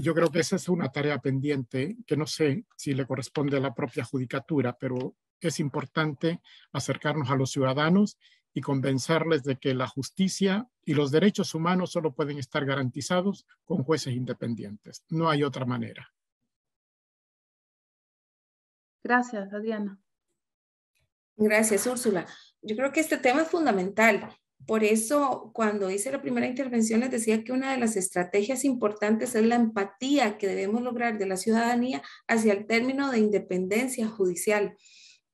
S3: Yo creo que esa es una tarea pendiente que no sé si le corresponde a la propia judicatura, pero es importante acercarnos a los ciudadanos y convencerles de que la justicia y los derechos humanos solo pueden estar garantizados con jueces independientes. No hay otra manera.
S1: Gracias, Adriana.
S4: Gracias, Úrsula. Yo creo que este tema es fundamental. Por eso, cuando hice la primera intervención, les decía que una de las estrategias importantes es la empatía que debemos lograr de la ciudadanía hacia el término de independencia judicial.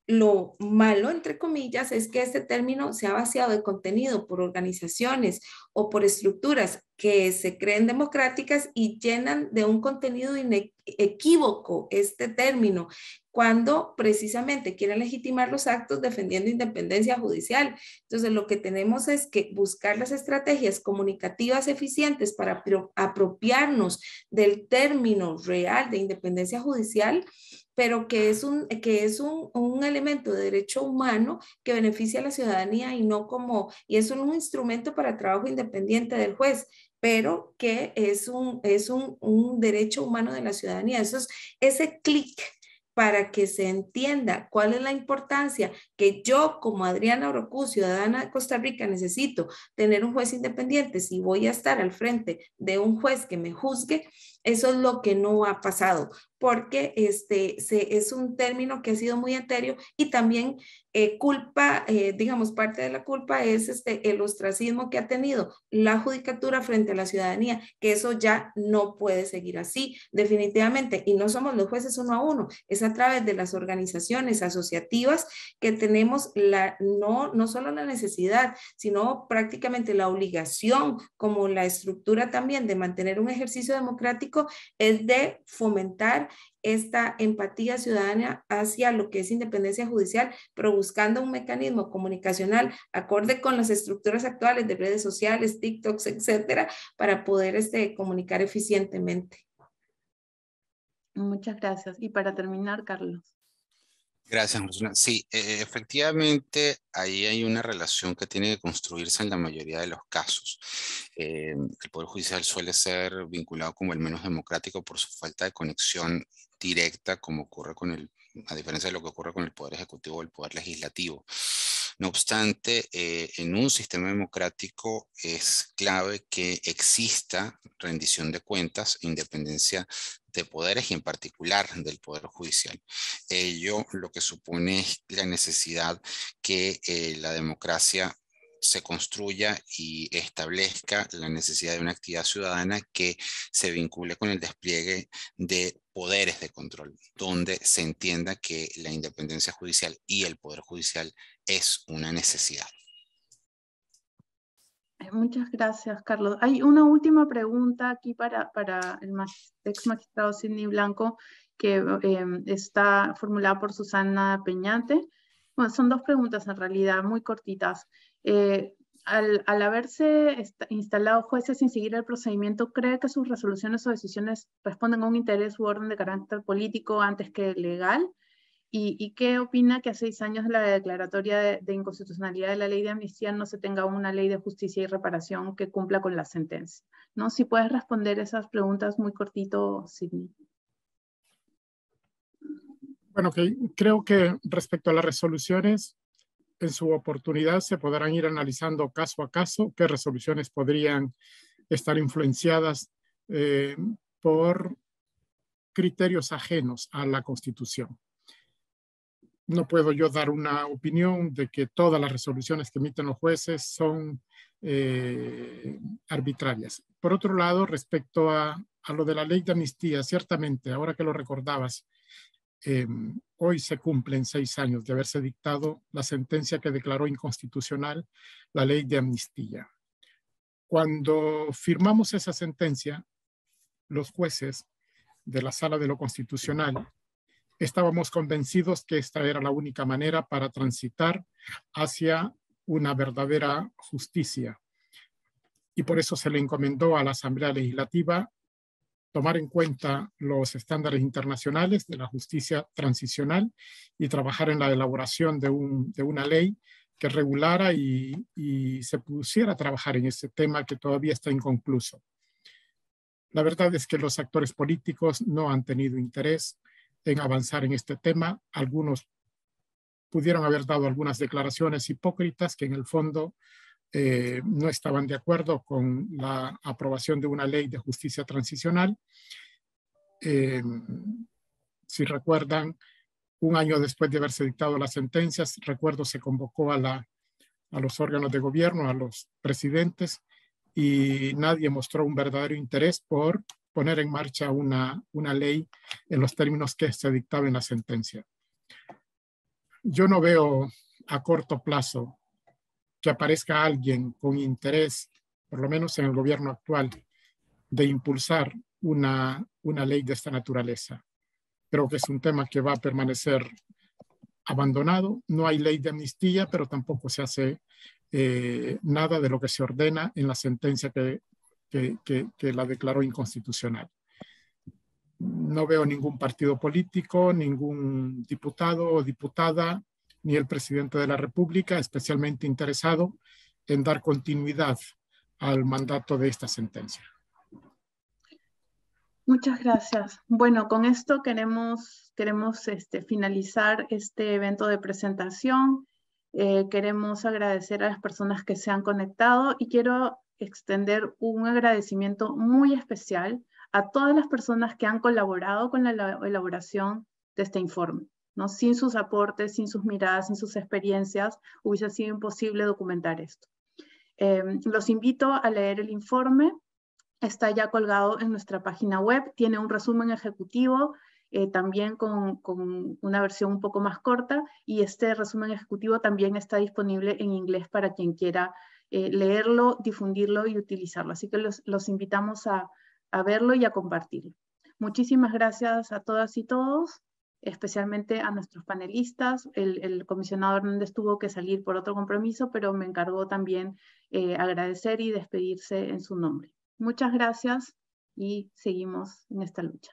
S4: Lo malo, entre comillas, es que este término se ha vaciado de contenido por organizaciones o por estructuras que se creen democráticas y llenan de un contenido inequívoco este término, cuando precisamente quieren legitimar los actos defendiendo independencia judicial. Entonces, lo que tenemos es que buscar las estrategias comunicativas eficientes para apropiarnos del término real de independencia judicial, pero que es un elemento de derecho humano que beneficia a la ciudadanía y es un instrumento para trabajo independiente del juez, pero que es un derecho humano de la ciudadanía. Eso es ese clic para que se entienda cuál es la importancia que yo como Adriana Orocu, ciudadana de Costa Rica, necesito tener un juez independiente si voy a estar al frente de un juez que me juzgue. Eso es lo que no ha pasado, porque es un término que ha sido muy etéreo y también digamos, parte de la culpa es el ostracismo que ha tenido la judicatura frente a la ciudadanía, que eso ya no puede seguir así, definitivamente. Y no somos los jueces uno a uno, es a través de las organizaciones asociativas que tenemos no solo la necesidad, sino prácticamente la obligación, como la estructura también de mantener un ejercicio democrático, es de fomentar esta empatía ciudadana hacia lo que es independencia judicial, pero buscando un mecanismo comunicacional acorde con las estructuras actuales de redes sociales, TikToks, etcétera, para poder comunicar eficientemente.
S1: Muchas gracias. Y para terminar, Carlos.
S5: Gracias, Úrsula. Sí, efectivamente, ahí hay una relación que tiene que construirse en la mayoría de los casos. El Poder Judicial suele ser vinculado como el menos democrático por su falta de conexión directa, como ocurre a diferencia de lo que ocurre con el Poder Ejecutivo o el Poder Legislativo. No obstante, en un sistema democrático es clave que exista rendición de cuentas e independencia de poderes y en particular del Poder Judicial. Ello lo que supone es la necesidad que la democracia se construya y establezca la necesidad de una actividad ciudadana que se vincule con el despliegue de poderes de control, donde se entienda que la independencia judicial y el Poder Judicial es una necesidad.
S1: Muchas gracias, Carlos. Hay una última pregunta aquí para el ex magistrado Sidney Blanco, que está formulada por Susana Peñate. Bueno, son 2 preguntas en realidad, muy cortitas. Al haberse instalado jueces sin seguir el procedimiento, ¿cree que sus resoluciones o decisiones responden a un interés u orden de carácter político antes que legal? ¿Y qué opina que a 6 años de la declaratoria de inconstitucionalidad de la ley de amnistía no se tenga una ley de justicia y reparación que cumpla con la sentencia? ¿No? Si puedes responder esas preguntas muy cortito, Sidney.
S3: Bueno, creo que respecto a las resoluciones, en su oportunidad se podrán ir analizando caso a caso qué resoluciones podrían estar influenciadas por criterios ajenos a la Constitución. No puedo yo dar una opinión de que todas las resoluciones que emiten los jueces son arbitrarias. Por otro lado, respecto a lo de la ley de amnistía, ciertamente, ahora que lo recordabas, hoy se cumplen 6 años de haberse dictado la sentencia que declaró inconstitucional la ley de amnistía. Cuando firmamos esa sentencia, los jueces de la Sala de lo Constitucional estábamos convencidos que esta era la única manera para transitar hacia una verdadera justicia. Y por eso se le encomendó a la Asamblea Legislativa tomar en cuenta los estándares internacionales de la justicia transicional y trabajar en la elaboración de una ley que regulara y se pusiera a trabajar en ese tema que todavía está inconcluso. La verdad es que los actores políticos no han tenido interés en avanzar en este tema. Algunos pudieron haber dado algunas declaraciones hipócritas que en el fondo no estaban de acuerdo con la aprobación de una ley de justicia transicional. Si recuerdan, un año después de haberse dictado las sentencias, recuerdo se convocó a los órganos de gobierno, a los presidentes, y nadie mostró un verdadero interés por poner en marcha una ley en los términos que se dictaba en la sentencia. Yo no veo a corto plazo que aparezca alguien con interés, por lo menos en el gobierno actual, de impulsar una ley de esta naturaleza. Creo que es un tema que va a permanecer abandonado. No hay ley de amnistía, pero tampoco se hace nada de lo que se ordena en la sentencia que la declaró inconstitucional. No veo ningún partido político, ningún diputado o diputada, ni el presidente de la República especialmente interesado en dar continuidad al mandato de esta sentencia.
S1: Muchas gracias. Bueno, con esto queremos finalizar este evento de presentación. Queremos agradecer a las personas que se han conectado y quiero extender un agradecimiento muy especial a todas las personas que han colaborado con la elaboración de este informe, ¿no? Sin sus aportes, sin sus miradas, sin sus experiencias, hubiese sido imposible documentar esto. Los invito a leer el informe. Está ya colgado en nuestra página web. Tiene un resumen ejecutivo, también con una versión un poco más corta, y este resumen ejecutivo también está disponible en inglés para quien quiera leerlo, difundirlo y utilizarlo. Así que los invitamos a verlo y a compartirlo. Muchísimas gracias a todas y todos, especialmente a nuestros panelistas. El comisionado Hernández tuvo que salir por otro compromiso, pero me encargó también agradecer y despedirse en su nombre. Muchas gracias y seguimos en esta lucha.